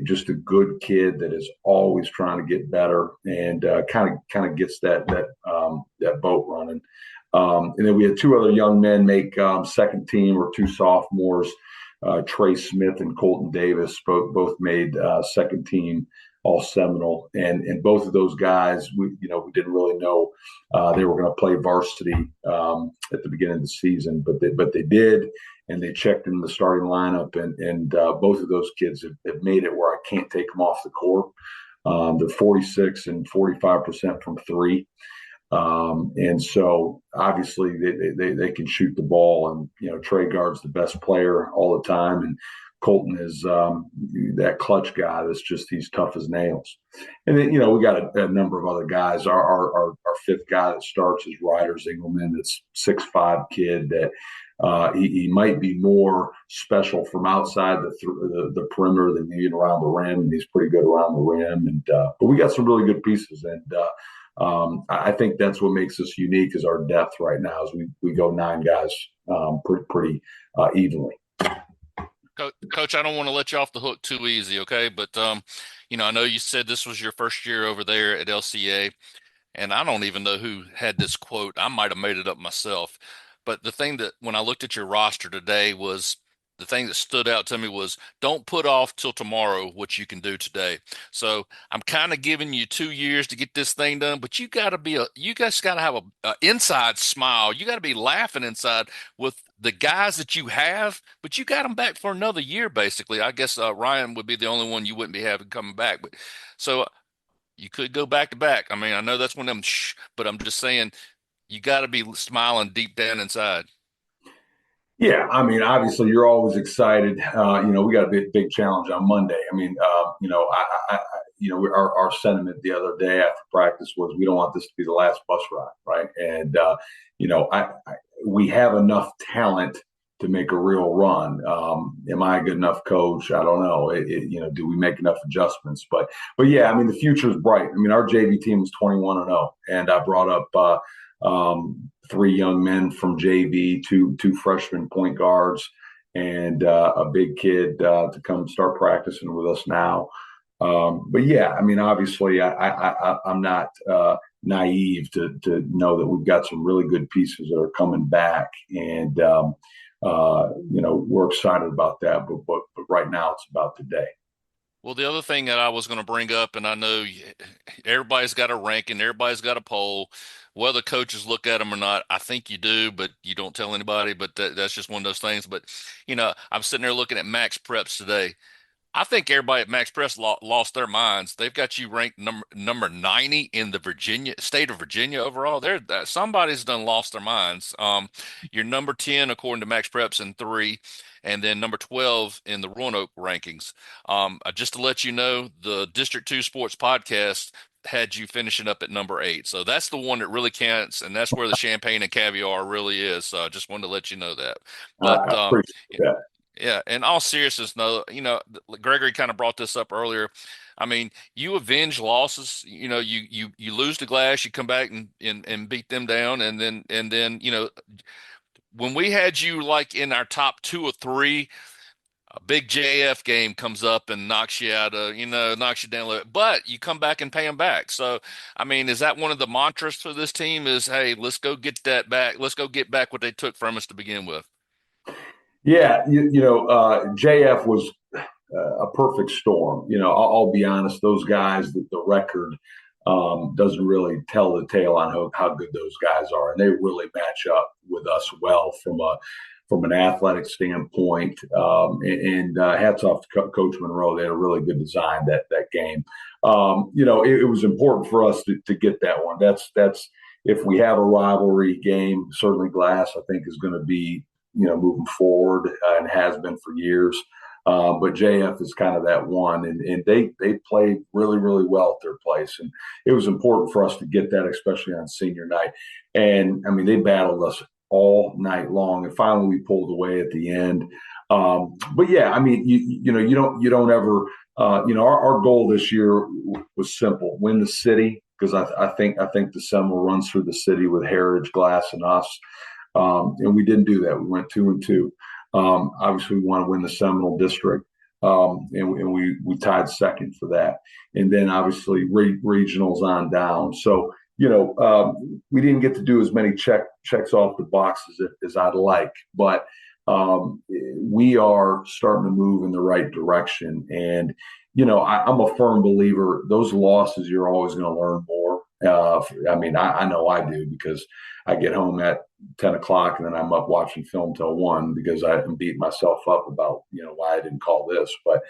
just a good kid that is always trying to get better and kind of gets that boat running. And then we had two other young men make second team, or two sophomores, Trey Smith and Colton Davis, both made second team all Seminole, and both of those guys, we didn't really know they were going to play varsity at the beginning of the season, but they did, and they checked in the starting lineup, and both of those kids have made it where I can't take them off the court. They're 46 and 45% from three, and so obviously they can shoot the ball, and Trey guards the best player all the time, and Colton is that clutch guy he's tough as nails. And then, we got a number of other guys. Our fifth guy that starts is Ryder Zingelman. That's 6'5" kid that he might be more special from outside the perimeter than even around the rim, and he's pretty good around the rim. And but we got some really good pieces, and I think that's what makes us unique is our depth right now. Is we go 9 guys pretty evenly. Coach, I don't want to let you off the hook too easy, okay? But, I know you said this was your first year over there at LCA, and I don't even know who had this quote. I might have made it up myself. But the thing that when I looked at your roster today was the thing that stood out to me was don't put off till tomorrow what you can do today. So I'm kind of giving you 2 years to get this thing done, but you guys got to have a inside smile. You got to be laughing inside with the guys that you have, but you got them back for another year, basically. I guess Ryan would be the only one you wouldn't be having coming back. But so you could go back to back. I mean, I know that's one of them, but I'm just saying you got to be smiling deep down inside. Yeah, I mean, obviously, you're always excited. We got a big challenge on Monday. I mean, our sentiment the other day after practice was we don't want this to be the last bus ride, right? And we have enough talent to make a real run. Am I a good enough coach? I don't know. Do we make enough adjustments? But yeah, I mean, the future is bright. I mean, our JV team was 21-0, and I brought up 3 young men from JV, two freshman point guards, and a big kid to come start practicing with us now. But yeah, I mean, obviously, I'm not naive to know that we've got some really good pieces that are coming back, and we're excited about that. But right now, it's about today. Well, the other thing that I was going to bring up, and I know everybody's got a ranking, everybody's got a poll, whether coaches look at them or not. I think you do, but you don't tell anybody. But that's just one of those things. But I'm sitting there looking at Max Preps today. I think everybody at Max Press lost their minds. They've got you ranked number 90 in the state of Virginia overall. Somebody's done lost their minds. You're number 10 according to Max Preps in three, and then number 12 in the Roanoke rankings. Just to let you know, the District 2 Sports Podcast had you finishing up at number 8. So that's the one that really counts, and that's where the champagne and caviar really is. So I just wanted to let you know that. But I appreciate that. yeah, in all seriousness, no, Gregory kind of brought this up earlier. I mean, you avenge losses. You lose to Glass, you come back and beat them down, and then when we had you like in our top 2 or 3, a big JF game comes up and knocks you out, knocks you down a little bit, but you come back and pay them back. So, I mean, is that one of the mantras for this team? Is, hey, let's go get that back. Let's go get back what they took from us to begin with. Yeah, JF was a perfect storm. I'll be honest; those guys, the record doesn't really tell the tale on how good those guys are, and they really match up with us well from an athletic standpoint. And hats off to Coach Monroe; they had a really good design that game. It was important for us to get that one. That's if we have a rivalry game, certainly Glass I think is going to be moving forward and has been for years. But JF is kind of that one, and they played really, really well at their place, and it was important for us to get that, especially on senior night. And I mean, they battled us all night long, and finally we pulled away at the end. But yeah, I mean, you don't ever, our goal this year was simple: win the city, because I think the Seminole runs through the city with Heritage, Glass, and us. And we didn't do that. We went 2-2. Obviously, we want to win the Seminole District, and we tied second for that. And then obviously regionals on down. So we didn't get to do as many checks off the boxes as I'd like, but we are starting to move in the right direction. And I'm a firm believer those losses you're always going to learn more. I mean, I know I do, because I get home at 10 o'clock and then I'm up watching film till 1 because I am beating myself up about, why I didn't call this. But,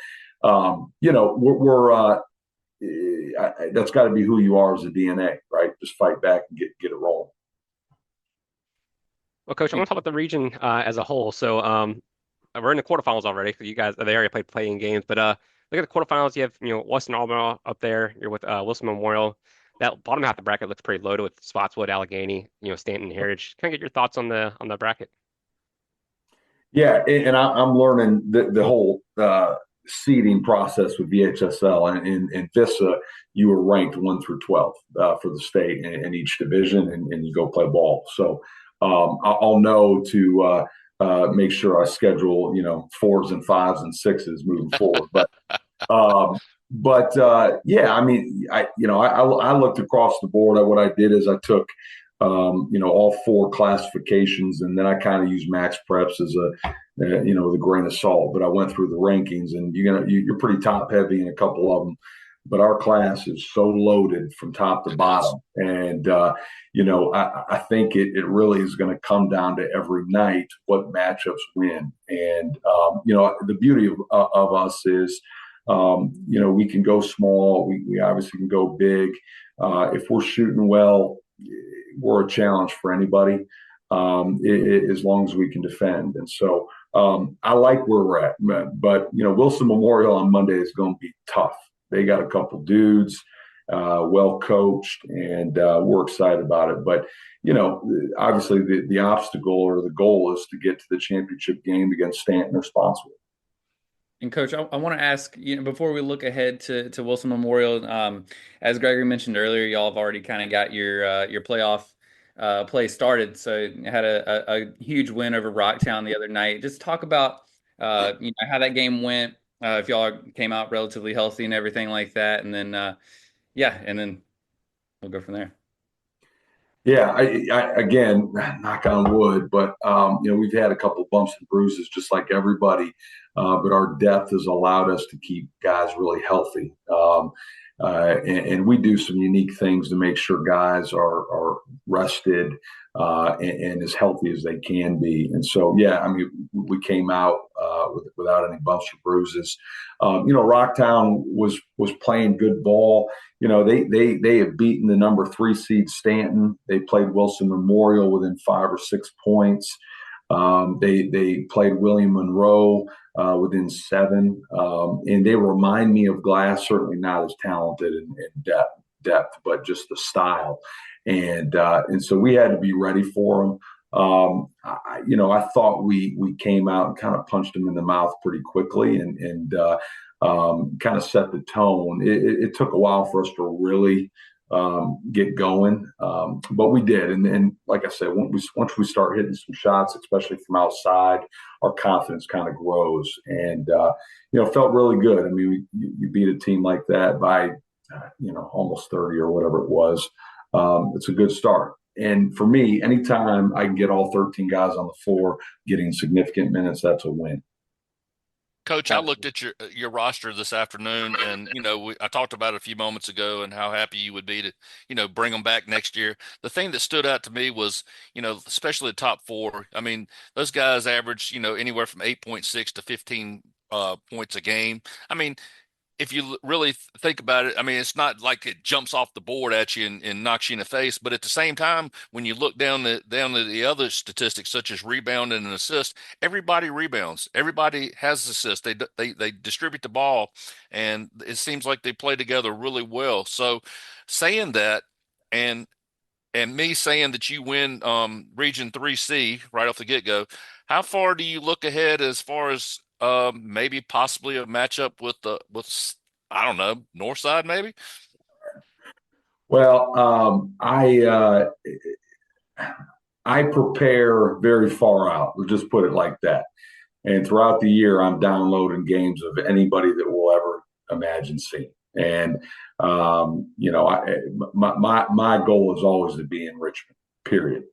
that's got to be who you are as a DNA, right? Just fight back and get it rolling. Well, Coach, I want to talk about the region as a whole. So we're in the quarterfinals already. So you guys, they already played playing games. But look at the quarterfinals. You have, Western Albemarle up there. You're with Wilson Memorial. That bottom half of the bracket looks pretty loaded with Spotswood, Allegheny, Stanton, Heritage. Can I get your thoughts on the bracket? Yeah, and I'm learning the whole seeding process with VHSL, and in VISA, you were ranked 1 through 12 for the state in each division, and you go play ball. So I'll know to make sure I schedule 4s and 5s and 6s moving forward. But yeah, I mean, I looked across the board. What I did is I took all 4 classifications, and then I kind of used Max Preps as with a grain of salt. But I went through the rankings, and you're pretty top heavy in a couple of them. But our class is so loaded from top to bottom, and I think it really is going to come down to every night what matchups win. And the beauty of us is, we can go small. We obviously can go big. If we're shooting well, we're a challenge for anybody, as long as we can defend. And so I like where we're at. But Wilson Memorial on Monday is going to be tough. They got a couple dudes, well coached, and we're excited about it. But obviously the obstacle or the goal is to get to the championship game against Stanton or Spotswood. And Coach, I want to ask, before we look ahead to Wilson Memorial, as Gregory mentioned earlier, y'all have already kind of got your playoff play started. So you had a huge win over Rocktown the other night. Just talk about how that game went. If y'all came out relatively healthy and everything like that, and then and then we'll go from there. Yeah, I again, knock on wood, but we've had a couple bumps and bruises, just like everybody. but our depth has allowed us to keep guys really healthy. And we do some unique things to make sure guys are rested and as healthy as they can be. And so, yeah, I mean, we came out without any bumps or bruises. Rocktown was playing good ball. They have beaten the number 3 seed Stanton. They played Wilson Memorial within 5 or 6 points. They played William Monroe within 7, and they remind me of Glass. Certainly not as talented in depth, but just the style. And so we had to be ready for them. I thought we came out and kind of punched them in the mouth pretty quickly and kind of set the tone. It took a while for us to really get going, but we did. And like I said, once we start hitting some shots, especially from outside, our confidence kind of grows. And felt really good. I mean, you beat a team like that by almost 30 or whatever it was. It's a good start. And for me, anytime I can get all 13 guys on the floor getting significant minutes, that's a win. Coach, I looked at your roster this afternoon, and I talked about it a few moments ago, and how happy you would be to bring them back next year. The thing that stood out to me was especially the top 4. I mean, those guys average anywhere from 8.6 to 15 points a game. I mean, if you really think about it, I mean, it's not like it jumps off the board at you and knocks you in the face. But at the same time, when you look down to the other statistics, such as rebound and an assist, everybody rebounds. Everybody has assists. They distribute the ball, and it seems like they play together really well. So saying that, and me saying that you win Region 3C right off the get-go, how far do you look ahead as far as maybe possibly a matchup with I don't know, North Side maybe? Well, I prepare very far out. We'll just put it like that. And throughout the year, I'm downloading games of anybody that we'll ever imagine seeing. And my goal is always to be in Richmond. Period.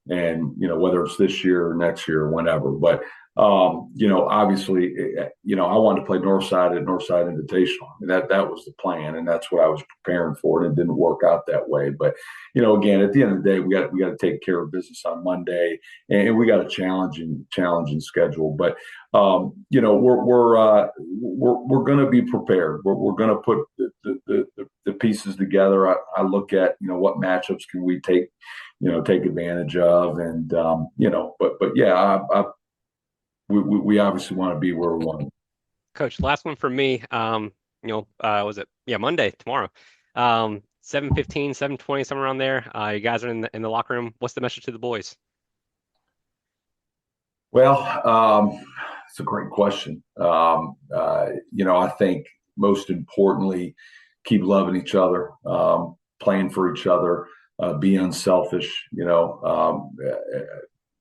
And whether it's this year or next year or whenever, but obviously, I wanted to play Northside at Northside Invitational. I mean, that was the plan, and that's what I was preparing for, and it didn't work out that way. But again, at the end of the day, we got to take care of business on Monday, and we got a challenging schedule. But we're going to be prepared. We're going to put the pieces together. I look at what matchups can we take advantage of, and but yeah, we obviously want to be where we want to be. Coach, last one for me. Was it Monday tomorrow? 7:15, 7:20, somewhere around there. You guys are in the locker room. What's the message to the boys? Well, it's a great question. I think most importantly, keep loving each other, playing for each other. Be unselfish.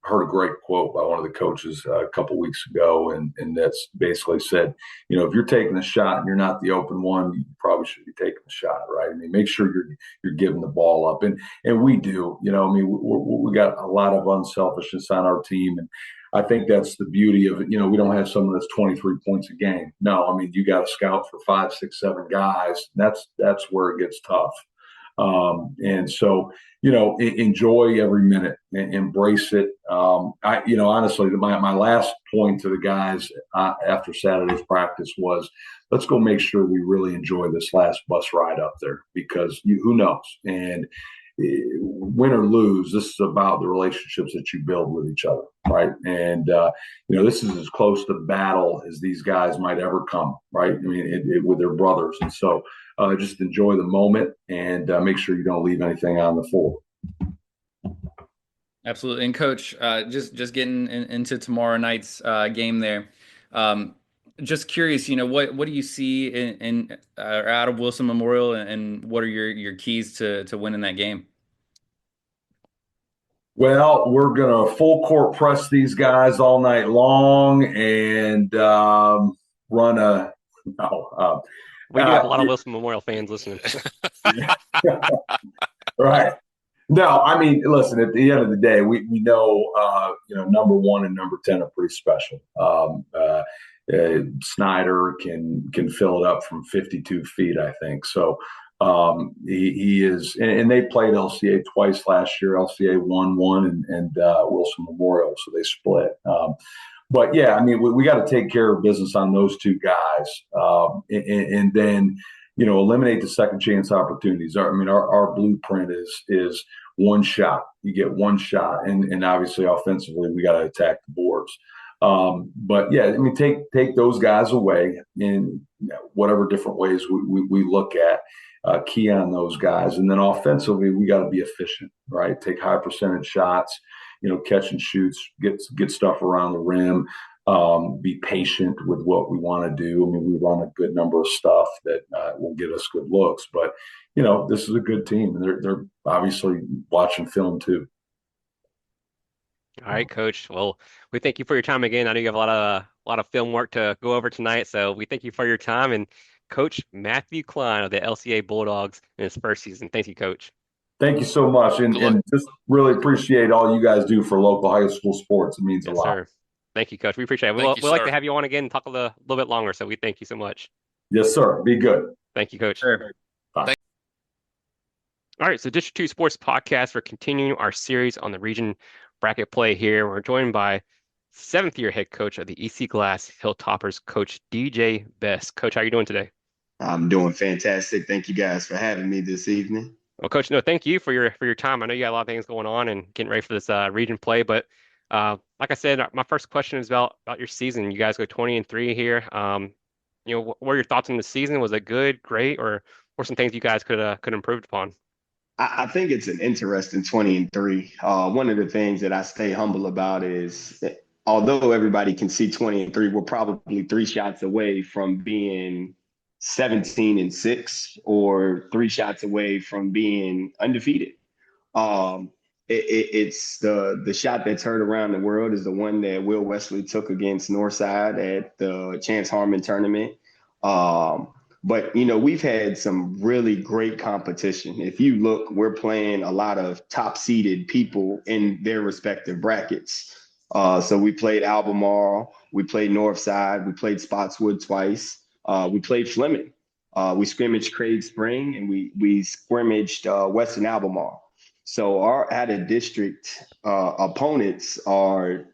Heard a great quote by one of the coaches a couple weeks ago, and that's basically said, if you're taking a shot and you're not the open one, you probably should be taking a shot, right? I mean, make sure you're giving the ball up, and we do. We got a lot of unselfishness on our team, and I think that's the beauty of it. We don't have someone that's 23 points a game. No, I mean, you got to scout for 5, 6, 7 guys. That's where it gets tough. And so, enjoy every minute and embrace it. Honestly, my last point to the guys after Saturday's practice was, let's go make sure we really enjoy this last bus ride up there, because who knows? And win or lose, this is about the relationships that you build with each other, right? And this is as close to battle as these guys might ever come, right? I mean, with their brothers. And so just enjoy the moment and make sure you don't leave anything on the floor. Absolutely. And Coach, just getting into tomorrow night's game there. Just curious, what do you see in out of Wilson Memorial, and what are your keys to winning that game? Well, we're going to full court press these guys all night long and run a no. We do have a lot of Wilson Memorial fans listening. Right. No, I mean, listen, at the end of the day, we know, number 1 and number 10 are pretty special. Snyder can fill it up from 52 feet, I think. So he is, and they played LCA twice last year. LCA won one, and Wilson Memorial, so they split. But yeah, I mean, we got to take care of business on those two guys, and then eliminate the second chance opportunities. I mean, our blueprint is one shot. You get one shot, and obviously offensively, we got to attack the boards. But yeah, I mean, take those guys away in whatever different ways we look at. Key on those guys, and then offensively, we got to be efficient, right? Take high percentage shots, catch and shoots, get stuff around the rim. Be patient with what we want to do. I mean, we run a good number of stuff that will get us good looks, but this is a good team, and they're obviously watching film too. All right, Coach. Well, we thank you for your time again. I know you have a lot of film work to go over tonight, so we thank you for your time. And Coach Matthew Klein of the LCA Bulldogs in his first season. Thank you, Coach. Thank you so much, and just really appreciate all you guys do for local high school sports. It means a lot. Sir. Thank you, Coach. We appreciate it. We'd like to have you on again and talk a little bit longer, so we thank you so much. Yes, sir. Be good. Thank you, Coach. Sure. Bye. All right, so District 2 Sports Podcast, we're continuing our series on the region bracket play here. We're joined by seventh-year head coach of the EC Glass Hilltoppers, Coach DJ Best. Coach, how are you doing today? I'm doing fantastic. Thank you guys for having me this evening. Well, Coach, no, thank you for your time. I know you got a lot of things going on and getting ready for this region play, but like I said, my first question is about your season. You guys go 20-3 here. What were your thoughts on the season? Was it good, great, or some things you guys could improve upon? I think it's an interesting 20-3. One of the things that I stay humble about is although everybody can see 20-3, we're probably 3 shots away from being 17-6 or 3 shots away from being undefeated. It's the shot that's heard around the world is the one that Will Wesley took against Northside at the Chance Harmon tournament. But we've had some really great competition. If you look, we're playing a lot of top-seeded people in their respective brackets. So we played Albemarle, we played Northside, we played Spotswood twice, we played Fleming, we scrimmaged Craig Spring, and we scrimmaged Western Albemarle. So our out-of-district opponents are,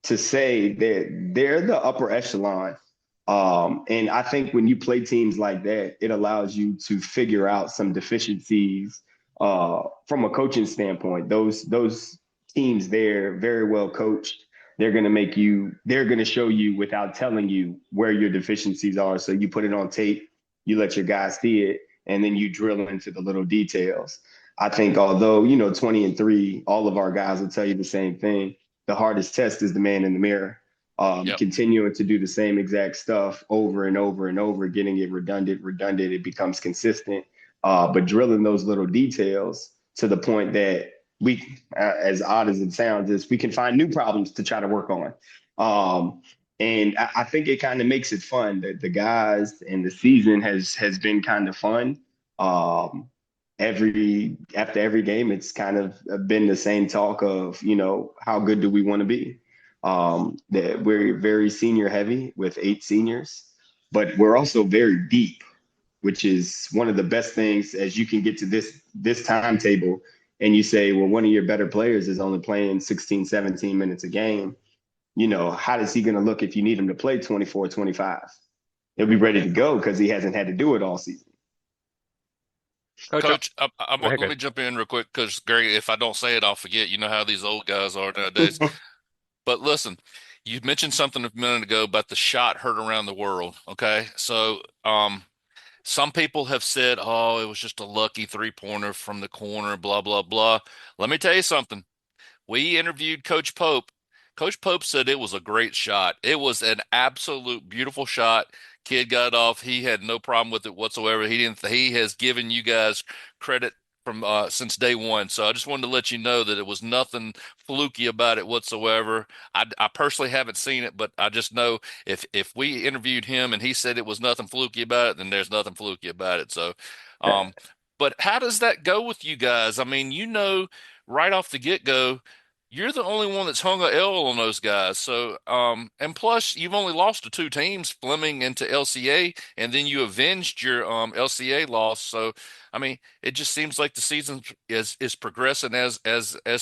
to say that they're the upper echelon. And I think when you play teams like that, it allows you to figure out some deficiencies from a coaching standpoint. Those teams, they're very well coached. They're going to show you without telling you where your deficiencies are. So you put it on tape, you let your guys see it, and then you drill into the little details. I think although, 20-3, all of our guys will tell you the same thing. The hardest test is the man in the mirror. Continuing to do the same exact stuff over and over and over, getting it redundant, it becomes consistent. But drilling those little details to the point that we, as odd as it sounds, is we can find new problems to try to work on. And I think it kind of makes it fun that the guys and the season has been kind of fun. After every game, it's kind of been the same talk of, how good do we want to be? That we're very senior heavy with 8 seniors, but we're also very deep, which is one of the best things as you can get to this timetable and you say, well, one of your better players is only playing 16, 17 minutes a game. How is he going to look if you need him to play 24, 25? He'll be ready to go because he hasn't had to do it all season. Coach, let me jump in real quick because, Greg, if I don't say it, I'll forget. You know how these old guys are nowadays. But listen, you mentioned something a minute ago about the shot heard around the world. Okay. So some people have said, oh, it was just a lucky 3-pointer from the corner, blah, blah, blah. Let me tell you something. We interviewed Coach Pope. Coach Pope said it was a great shot. It was an absolute beautiful shot. Kid got off. He had no problem with it whatsoever. He has given you guys credit from since day one. So I just wanted to let you know that it was nothing fluky about it whatsoever. I personally haven't seen it, but I just know if we interviewed him and he said it was nothing fluky about it, then there's nothing fluky about it. So, but how does that go with you guys? I mean, right off the get-go, you're the only one that's hung a L on those guys. So, and plus you've only lost to two teams, Fleming into LCA, and then you avenged your LCA loss. So, I mean, it just seems like the season is progressing as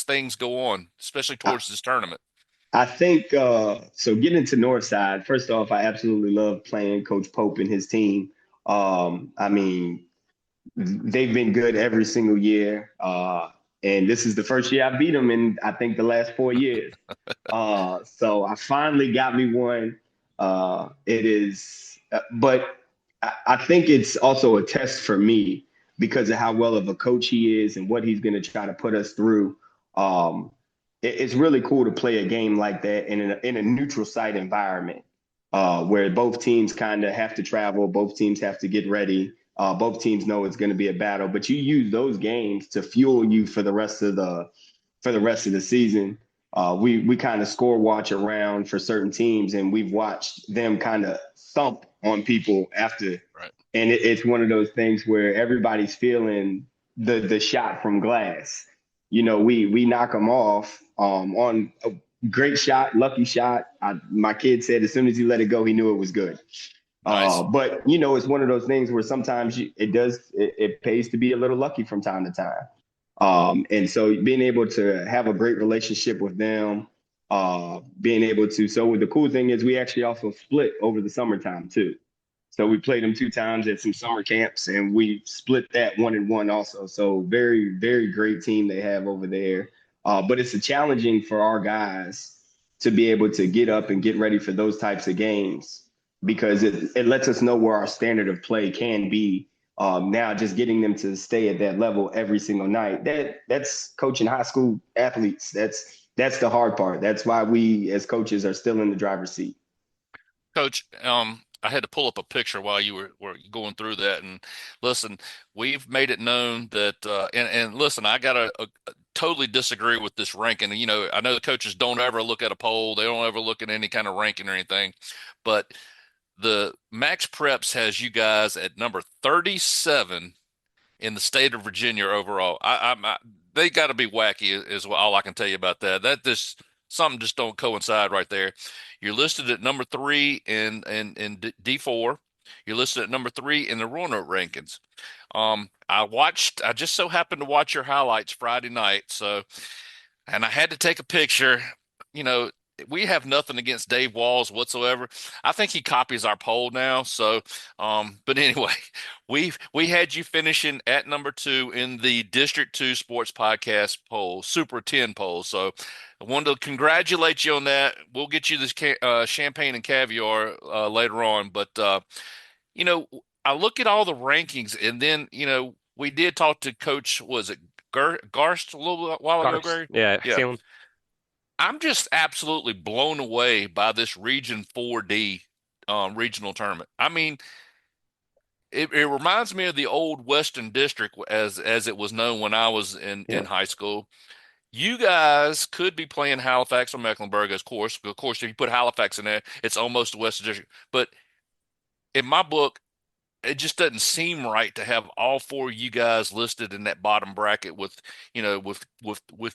things go on, especially I, towards this tournament. I think so. Getting to Northside, first off, I absolutely love playing Coach Pope and his team. I mean, they've been good every single year. And this is the first year I beat them in, I think, the last 4 years. So I finally got me one. It is, but I think it's also a test for me because of how well of a coach he is and what he's going to try to put us through. Um, it's really cool to play a game like that in a neutral site environment where both teams kind of have to travel, both teams have to get ready. Both teams know it's going to be a battle, but you use those games to fuel you for the rest of the season. We kind of score watch around for certain teams, and we've watched them kind of thump on people after. Right. And it's one of those things where everybody's feeling the shot from glass. You know, we knock them off on a great shot, lucky shot. My kid said as soon as he let it go, he knew it was good. Nice. But you know, it's one of those things where sometimes it pays to be a little lucky from time to time. And so being able to have a great relationship with them, being able to, so the cool thing is we actually also split over the summertime too. So we played them 2 times at some summer camps and we split that 1-1 also. So very, very great team they have over there. But it's a challenging for our guys to be able to get up and get ready for those types of games because it lets us know where our standard of play can be. Now just getting them to stay at that level every single night, that's coaching high school athletes. That's the hard part. That's why we as coaches are still in the driver's seat. Coach, I had to pull up a picture while you were going through that. And listen, we've made it known that, and listen, I gotta totally disagree with this ranking. You know, I know the coaches don't ever look at a poll, they don't ever look at any kind of ranking or anything, but the Max Preps has you guys at number 37 in the state of Virginia overall. They got to be wacky is all I can tell you about that. That just something just don't coincide right there. You're listed at number three in D4. You're listed at number three in the Roanoke rankings. I just so happened to watch your highlights Friday night, so and I had to take a picture. You know, we have nothing against Dave Walls whatsoever. I think he copies our poll now. So, but anyway, we had you finishing at number two in the District 2 Sports Podcast poll, Super 10 poll. So I wanted to congratulate you on that. We'll get you this champagne and caviar later on. But, you know, I look at all the rankings and then, you know, we did talk to Coach, was it Garst a little while ago, Garst, Gary? yeah, Yeah. Salem. I'm just absolutely blown away by this Region 4D regional tournament. I mean, it reminds me of the old Western District as it was known when I was in Yeah. high school. You guys could be playing Halifax or Mecklenburg, of course. Of course, if you put Halifax in there, it's almost the Western District. But in my book, it just doesn't seem right to have all four of you guys listed in that bottom bracket with, you know, with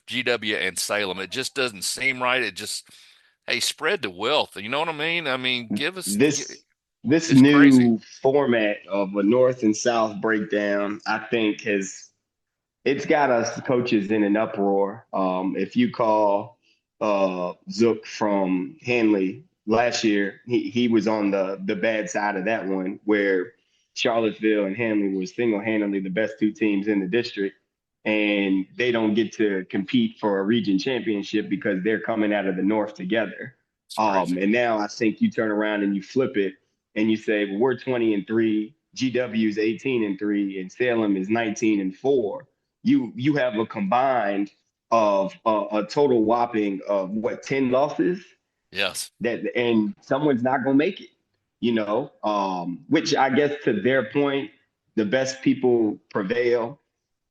GW and Salem. It just doesn't seem right. It just, hey, spread the wealth. You know what I mean? I mean, give us, This it's crazy. new format of a North and South breakdown, I think, it's got us coaches in an uproar. If you call Zook from Hanley last year, he was on the bad side of that one, where Charlottesville and Hanley were single-handedly the best two teams in the district, and they don't get to compete for a region championship because they're coming out of the North together. It's crazy. And now I think you turn around and you flip it and you say, well, we're 20-3, GW's 18-3, and Salem is 19-4. You have a combined of a total whopping of what, 10 losses, Yes. and someone's not gonna make it, you know. Which I guess to their point, the best people prevail.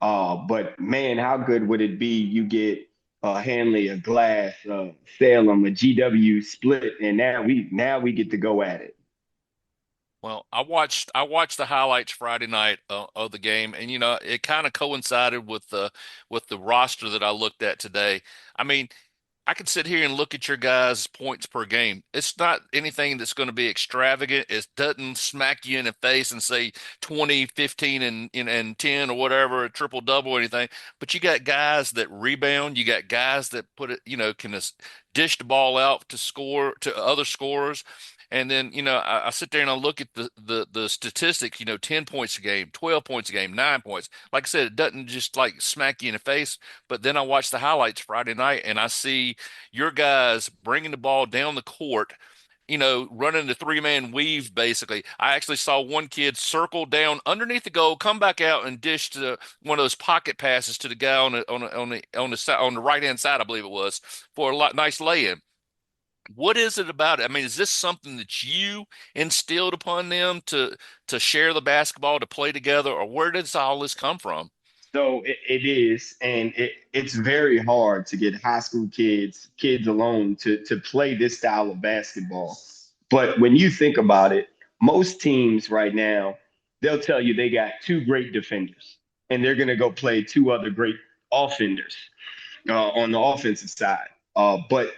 But man, how good would it be you get Hanley, a Glass, Salem, a GW split, and now we get to go at it. Well, I watched the highlights Friday night of the game, and you know it kind of coincided with the roster that I looked at today. I mean, I could sit here and look at your guys' points per game. It's not anything that's going to be extravagant. It doesn't smack you in the face and say 20, 15, and 10 or whatever, a triple double or anything. But you got guys that rebound. You got guys that put it, can just dish the ball out to score to other scorers. And then, I sit there and I look at the statistics, 10 points a game, 12 points a game, 9 points. Like I said, it doesn't just like smack you in the face. But then I watch the highlights Friday night and I see your guys bringing the ball down the court, running the three-man weave basically. I actually saw one kid circle down underneath the goal, come back out and dish to one of those pocket passes to the guy on the right-hand side, I believe it was, for a nice lay-in. What is it about it? I mean, is this something that you instilled upon them to share the basketball, to play together, or where does all this come from? So it is, and it's very hard to get high school kids alone to play this style of basketball. But when you think about it, most teams right now, they'll tell you they got two great defenders, and they're going to go play two other great offenders on the offensive side. But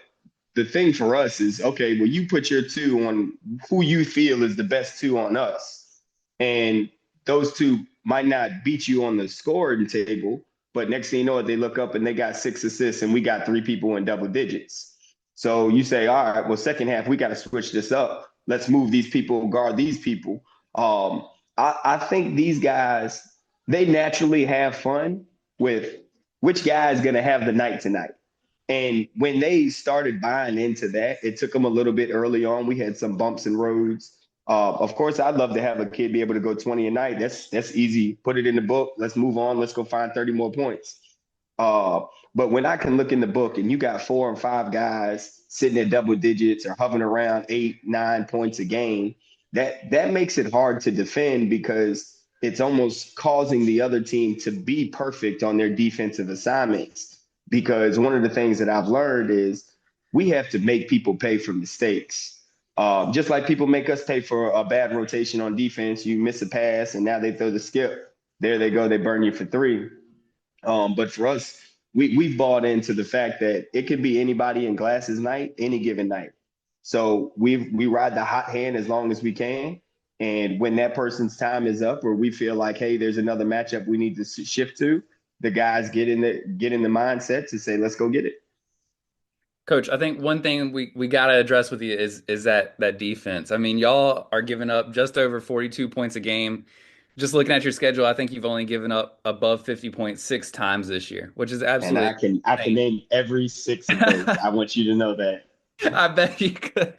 the thing for us is, okay, well, you put your two on who you feel is the best two on us. And those two might not beat you on the scoring table, but next thing you know, they look up and they got 6 assists and we got 3 people in double digits. So you say, all right, well, second half, we got to switch this up. Let's move these people, guard these people. I think these guys, they naturally have fun with which guy is going to have the night tonight. And when they started buying into that, it took them a little bit early on. We had some bumps in roads. Of course, I'd love to have a kid be able to go 20 a night. That's easy. Put it in the book. Let's move on. Let's go find 30 more points. But when I can look in the book and you got 4 and 5 guys sitting at double digits or hovering around 8, 9 points a game, that makes it hard to defend because it's almost causing the other team to be perfect on their defensive assignments. Because one of the things that I've learned is we have to make people pay for mistakes. Just like people make us pay for a bad rotation on defense, you miss a pass and now they throw the skip. There they go, they burn you for 3. But for us, we've bought into the fact that it could be anybody in Glass's night, any given night. So we ride the hot hand as long as we can. And when that person's time is up or we feel like, hey, there's another matchup we need to shift to, the guys get in the mindset to say, let's go get it. Coach, I think one thing we got to address with you is that defense. I mean, y'all are giving up just over 42 points a game. Just looking at your schedule, I think you've only given up above 50 points 6 times this year, which is absolutely. And I can name every 6 of those. I want you to know that. I bet you could.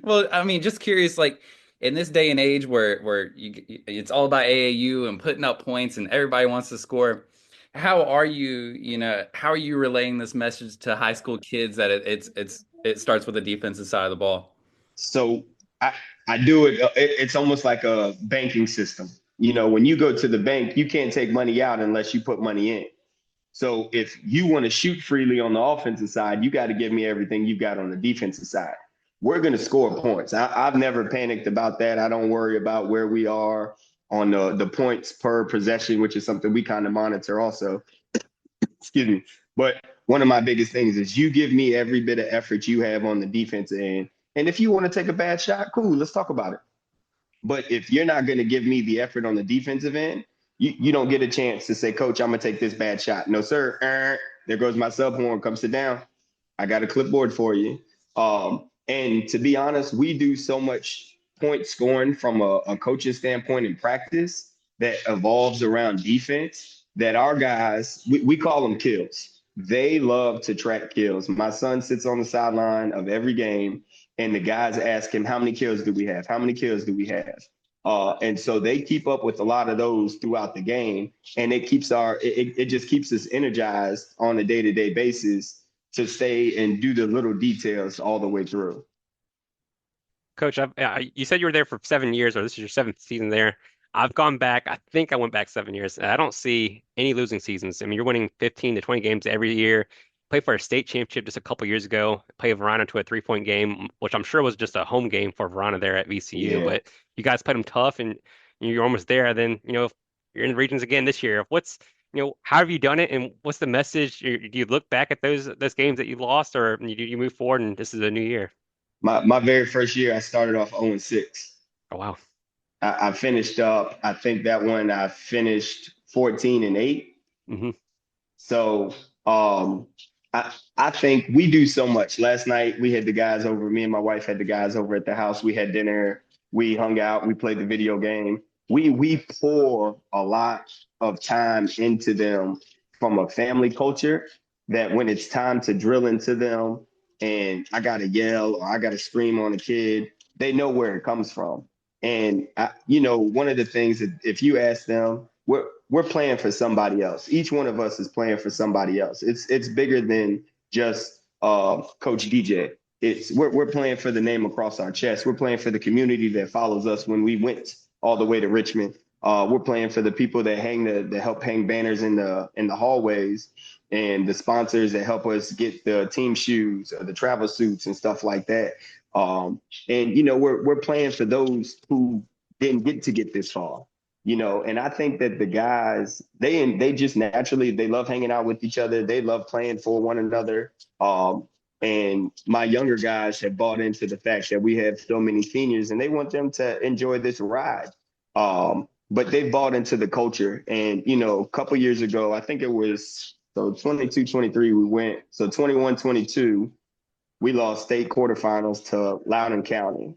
Well, I mean, just curious, like in this day and age where it's all about AAU and putting up points and everybody wants to score. How are you relaying this message to high school kids that it starts with the defensive side of the ball? So I do it. It's almost like a banking system. When you go to the bank, you can't take money out unless you put money in. So if you want to shoot freely on the offensive side, you got to give me everything you've got on the defensive side. We're going to score points. I've never panicked about that. I don't worry about where we are on the points per possession, which is something we kind of monitor also. Excuse me. But one of my biggest things is you give me every bit of effort you have on the defensive end. And if you want to take a bad shot, cool, let's talk about it. But if you're not going to give me the effort on the defensive end, you don't get a chance to say, Coach, I'm going to take this bad shot. No, sir. There goes my sub horn. Come sit down. I got a clipboard for you. And to be honest, we do so much point scoring from a coaching standpoint in practice that evolves around defense that our guys, we call them kills. They love to track kills. My son sits on the sideline of every game and the guys ask him, how many kills do we have? How many kills do we have? And so they keep up with a lot of those throughout the game. And it just keeps us energized on a day-to-day basis to stay and do the little details all the way through. Coach, you said you were there for 7 years, or this is your 7th season there. I've gone back. I think I went back 7 years. And I don't see any losing seasons. I mean, you're winning 15 to 20 games every year. Played for a state championship just a couple years ago. Played Verona to a 3-point game, which I'm sure was just a home game for Verona there at VCU. Yeah. But you guys played them tough, and you're almost there. Then you're in the regions again this year. how have you done it, and what's the message? Do you look back at those games that you lost, or do you move forward and this is a new year? My very first year, I started off 0-6. Oh wow. I finished up, I think that one I finished 14-8. Hmm. So um, I think we do so much. Last night we had the guys over. Me and my wife had the guys over at the house. We had dinner. We hung out. We played the video game. We pour a lot of time into them from a family culture that when it's time to drill into them and I gotta yell or I gotta scream on a kid, they know where it comes from. And one of the things that if you ask them, we're playing for somebody else. Each one of us is playing for somebody else. It's bigger than just Coach DJ. We're playing for the name across our chest. We're playing for the community that follows us when we went all the way to Richmond. We're playing for the people that help hang banners in the hallways, and the sponsors that help us get the team shoes or the travel suits and stuff like that. We're playing for those who didn't get this far. And I think that the guys, they just naturally, they love hanging out with each other. They love playing for one another. And my younger guys have bought into the fact that we have so many seniors and they want them to enjoy this ride. But they bought into the culture. And, a couple years ago, I think it was, so 22, 23, we went. So 21, 22, we lost state quarterfinals to Loudoun County.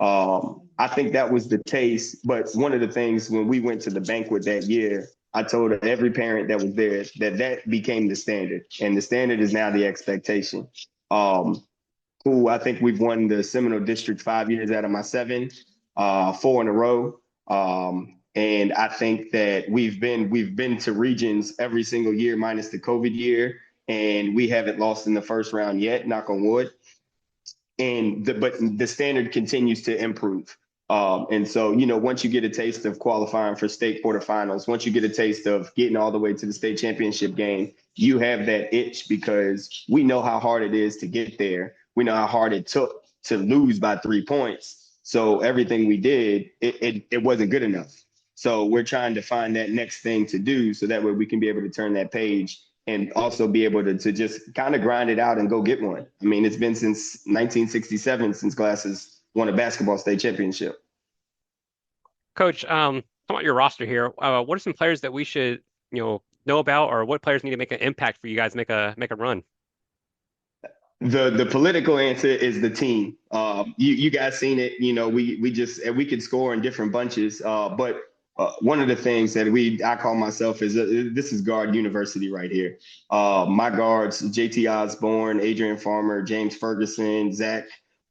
I think that was the taste. But one of the things when we went to the banquet that year, I told every parent that was there that became the standard. And the standard is now the expectation. Who I think we've won the Seminole District 5 years out of my 7, 4 in a row. And I think that we've been to regions every single year minus the COVID year, and we haven't lost in the first round yet, knock on wood. But the standard continues to improve. And so, once you get a taste of qualifying for state quarterfinals, once you get a taste of getting all the way to the state championship game, you have that itch because we know how hard it is to get there. We know how hard it took to lose by 3 points. So everything we did, it wasn't good enough. So we're trying to find that next thing to do so that way we can be able to turn that page and also be able to just kind of grind it out and go get one. I mean, it's been since 1967 since Glass has won a basketball state championship. Coach, talk about your roster here. What are some players that we should, know about, or what players need to make an impact for you guys to make a run? The political answer is the team. You guys seen it. We could score in different bunches, but one of the things that I call myself is this is guard university right here. My guards: JT Osborne, Adrian Farmer, James Ferguson, Zach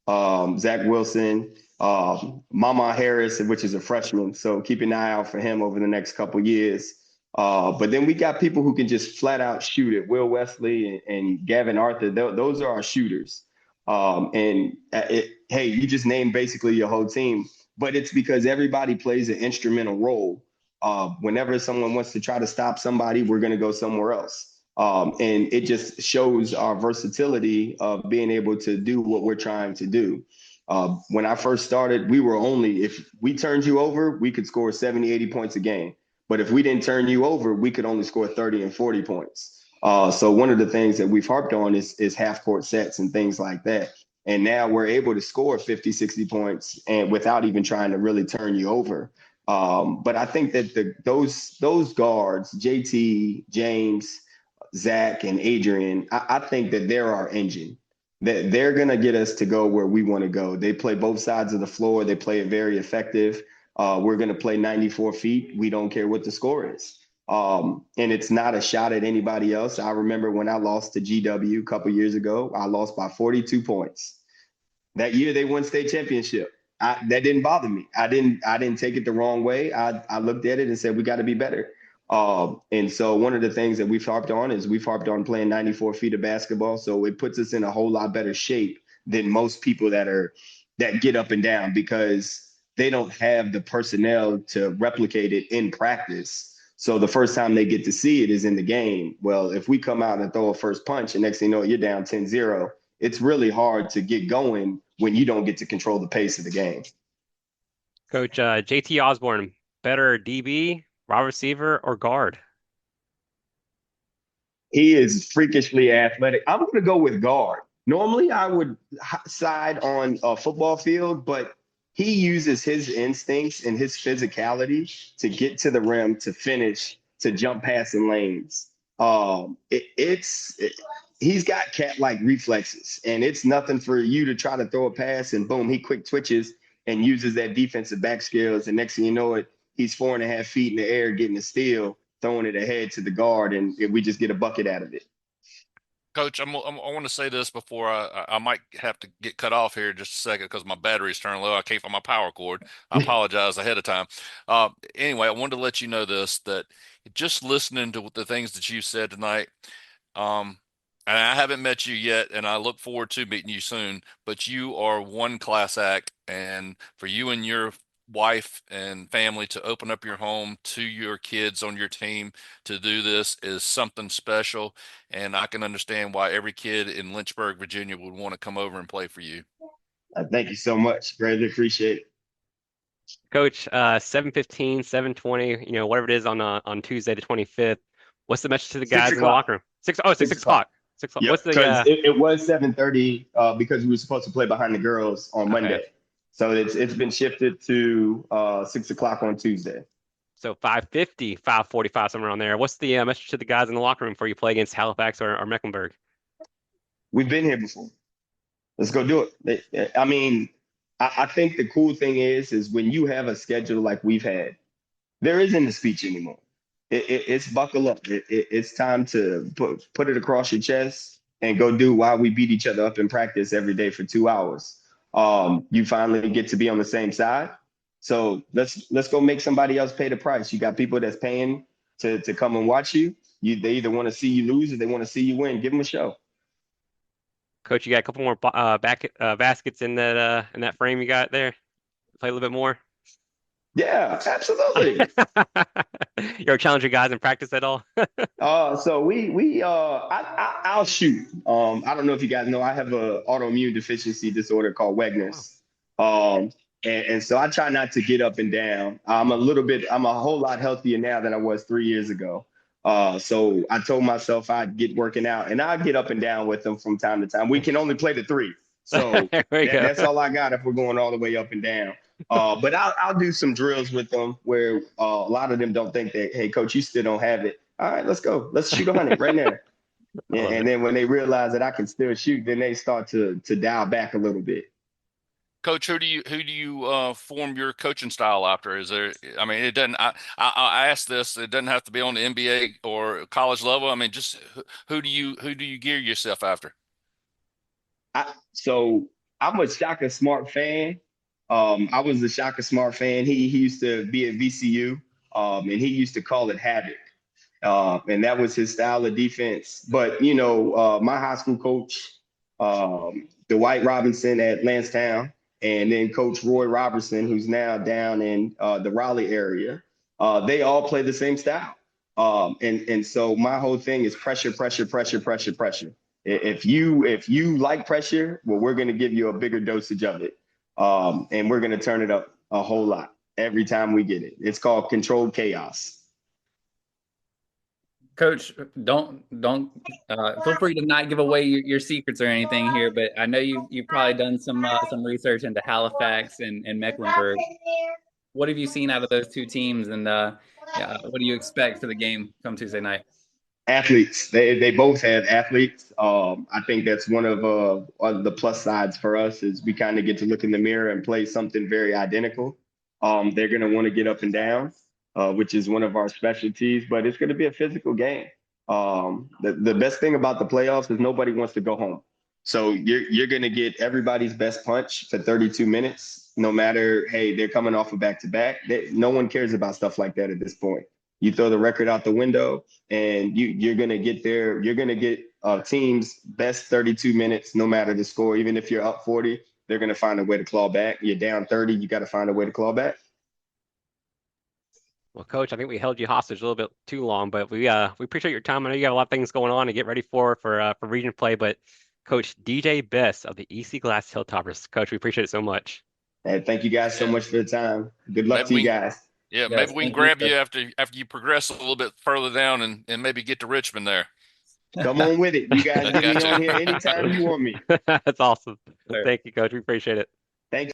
Wilson, Mama Harris, which is a freshman. So keep an eye out for him over the next couple years. But then we got people who can just flat out shoot it. Will Wesley and Gavin Arthur, those are our shooters. Hey, you just named basically your whole team, but it's because everybody plays an instrumental role. Whenever someone wants to try to stop somebody, we're going to go somewhere else. And it just shows our versatility of being able to do what we're trying to do. When I first started, if we turned you over, we could score 70, 80 points a game. But if we didn't turn you over, we could only score 30 and 40 points. So one of the things that we've harped on is half court sets and things like that. And now we're able to score 50, 60 points and without even trying to really turn you over. But I think that those guards, JT, James, Zach, and Adrian, I think that they're our engine. That they're going to get us to go where we want to go. They play both sides of the floor. They play it very effective. We're going to play 94 feet. We don't care what the score is. And it's not a shot at anybody else. I remember when I lost to GW a couple years ago, I lost by 42 points. That year they won state championship. That didn't bother me. I didn't take it the wrong way. I looked at it and said, we got to be better. And so one of the things that we've harped on playing 94 feet of basketball. So it puts us in a whole lot better shape than most people that get up and down because they don't have the personnel to replicate it in practice. So the first time they get to see it is in the game. Well, if we come out and throw a first punch and next thing you know, you're down 10-0, it's really hard to get going when you don't get to control the pace of the game. Coach, JT Osborne, better DB, wide receiver, or guard? He is freakishly athletic. I'm going to go with guard. Normally, I would side on a football field, but he uses his instincts and his physicality to get to the rim, to finish, to jump passing lanes. He's got cat-like reflexes, and it's nothing for you to try to throw a pass and boom, he quick twitches and uses that defensive back skills. And next thing you know it, he's 4.5 feet in the air getting a steal, throwing it ahead to the guard, and we just get a bucket out of it. Coach, I want to say this before I might have to get cut off here in just a second because my battery's turned low. I can't find my power cord. I apologize ahead of time. Anyway, I wanted to let you know this, that just listening to the things that you said tonight, and I haven't met you yet, and I look forward to meeting you soon, but you are one class act, and for you and your wife and family to open up your home to your kids on your team to do this is something special, and I can understand why every kid in Lynchburg, Virginia would want to come over and play for you. Thank you so much. Greatly appreciate it. Coach, 7:15, 7:20, whatever it is on Tuesday the 25th. What's the message to the guys in the locker room? 6 o'clock. 6 o'clock. Yep, What's the it was 7:30 because we were supposed to play behind the girls on Monday. So it's been shifted to 6 o'clock on Tuesday. So 5:50, 5:45, somewhere around there. What's the message to the guys in the locker room before you play against Halifax or Mecklenburg? We've been here before. Let's go do it. I mean, I think the cool thing is when you have a schedule like we've had, there isn't a speech anymore. It's buckle up. It's time to put it across your chest and go do while we beat each other up in practice every day for 2 hours. You finally get to be on the same side. So let's go make somebody else pay the price. You got people that's paying to come and watch you. They either want to see you lose or they want to see you win. Give them a show. Coach, you got a couple more baskets in that frame you got there. Play a little bit more. Yeah, absolutely. You ever challenge your guys in practice at all? So I'll shoot. I don't know if you guys know, I have an autoimmune deficiency disorder called Wegener's. And so I try not to get up and down. I'm a whole lot healthier now than I was 3 years ago. So I told myself I'd get working out and I'd get up and down with them from time to time. We can only play the 3. So that's all I got if we're going all the way up and down. But I'll do some drills with them where a lot of them don't think that, hey, coach, you still don't have it. All right, let's go. Let's shoot 100 right now. And then when they realize that I can still shoot, then they start to dial back a little bit. Coach, who do you form your coaching style after? Is there? I mean, it doesn't. I ask this. It doesn't have to be on the NBA or college level. I mean, just who do you gear yourself after? So I'm a Shaka Smart fan. I was a Shaka Smart fan. He used to be at VCU, and he used to call it havoc, and that was his style of defense. But my high school coach, Dwight Robinson at Lansdowne, and then Coach Roy Robertson, who's now down in the Raleigh area, they all play the same style. And so my whole thing is pressure, pressure, pressure, pressure, pressure. If you like pressure, well, we're going to give you a bigger dosage of it. And we're going to turn it up a whole lot every time we get it. It's called controlled chaos. Coach, don't feel free to not give away your secrets or anything here, but I know you've probably done some research into Halifax and Mecklenburg. What have you seen out of those two teams, and what do you expect for the game come Tuesday night? Athletes. They both have athletes. I think that's one of the plus sides for us is we kind of get to look in the mirror and play something very identical. They're going to want to get up and down, which is one of our specialties, but it's going to be a physical game. The best thing about the playoffs is nobody wants to go home. So you're going to get everybody's best punch for 32 minutes, no matter, hey, they're coming off a back-to-back. No one cares about stuff like that at this point. You throw the record out the window and you're going to get there. You're going to get team's best 32 minutes, no matter the score. Even if you're up 40, they're going to find a way to claw back. You're down 30, you got to find a way to claw back. Well, Coach, I think we held you hostage a little bit too long, but we appreciate your time. I know you got a lot of things going on to get ready for region play, but Coach DJ Best of the EC Glass Hilltoppers. Coach, we appreciate it so much. Hey, thank you guys so much for the time. Good luck to you guys. Yeah, maybe we can grab you after you progress a little bit further down and maybe get to Richmond there. Come on with it. You guys I get me got on you. here anytime you want me. That's awesome. Sure. Thank you, Coach. We appreciate it.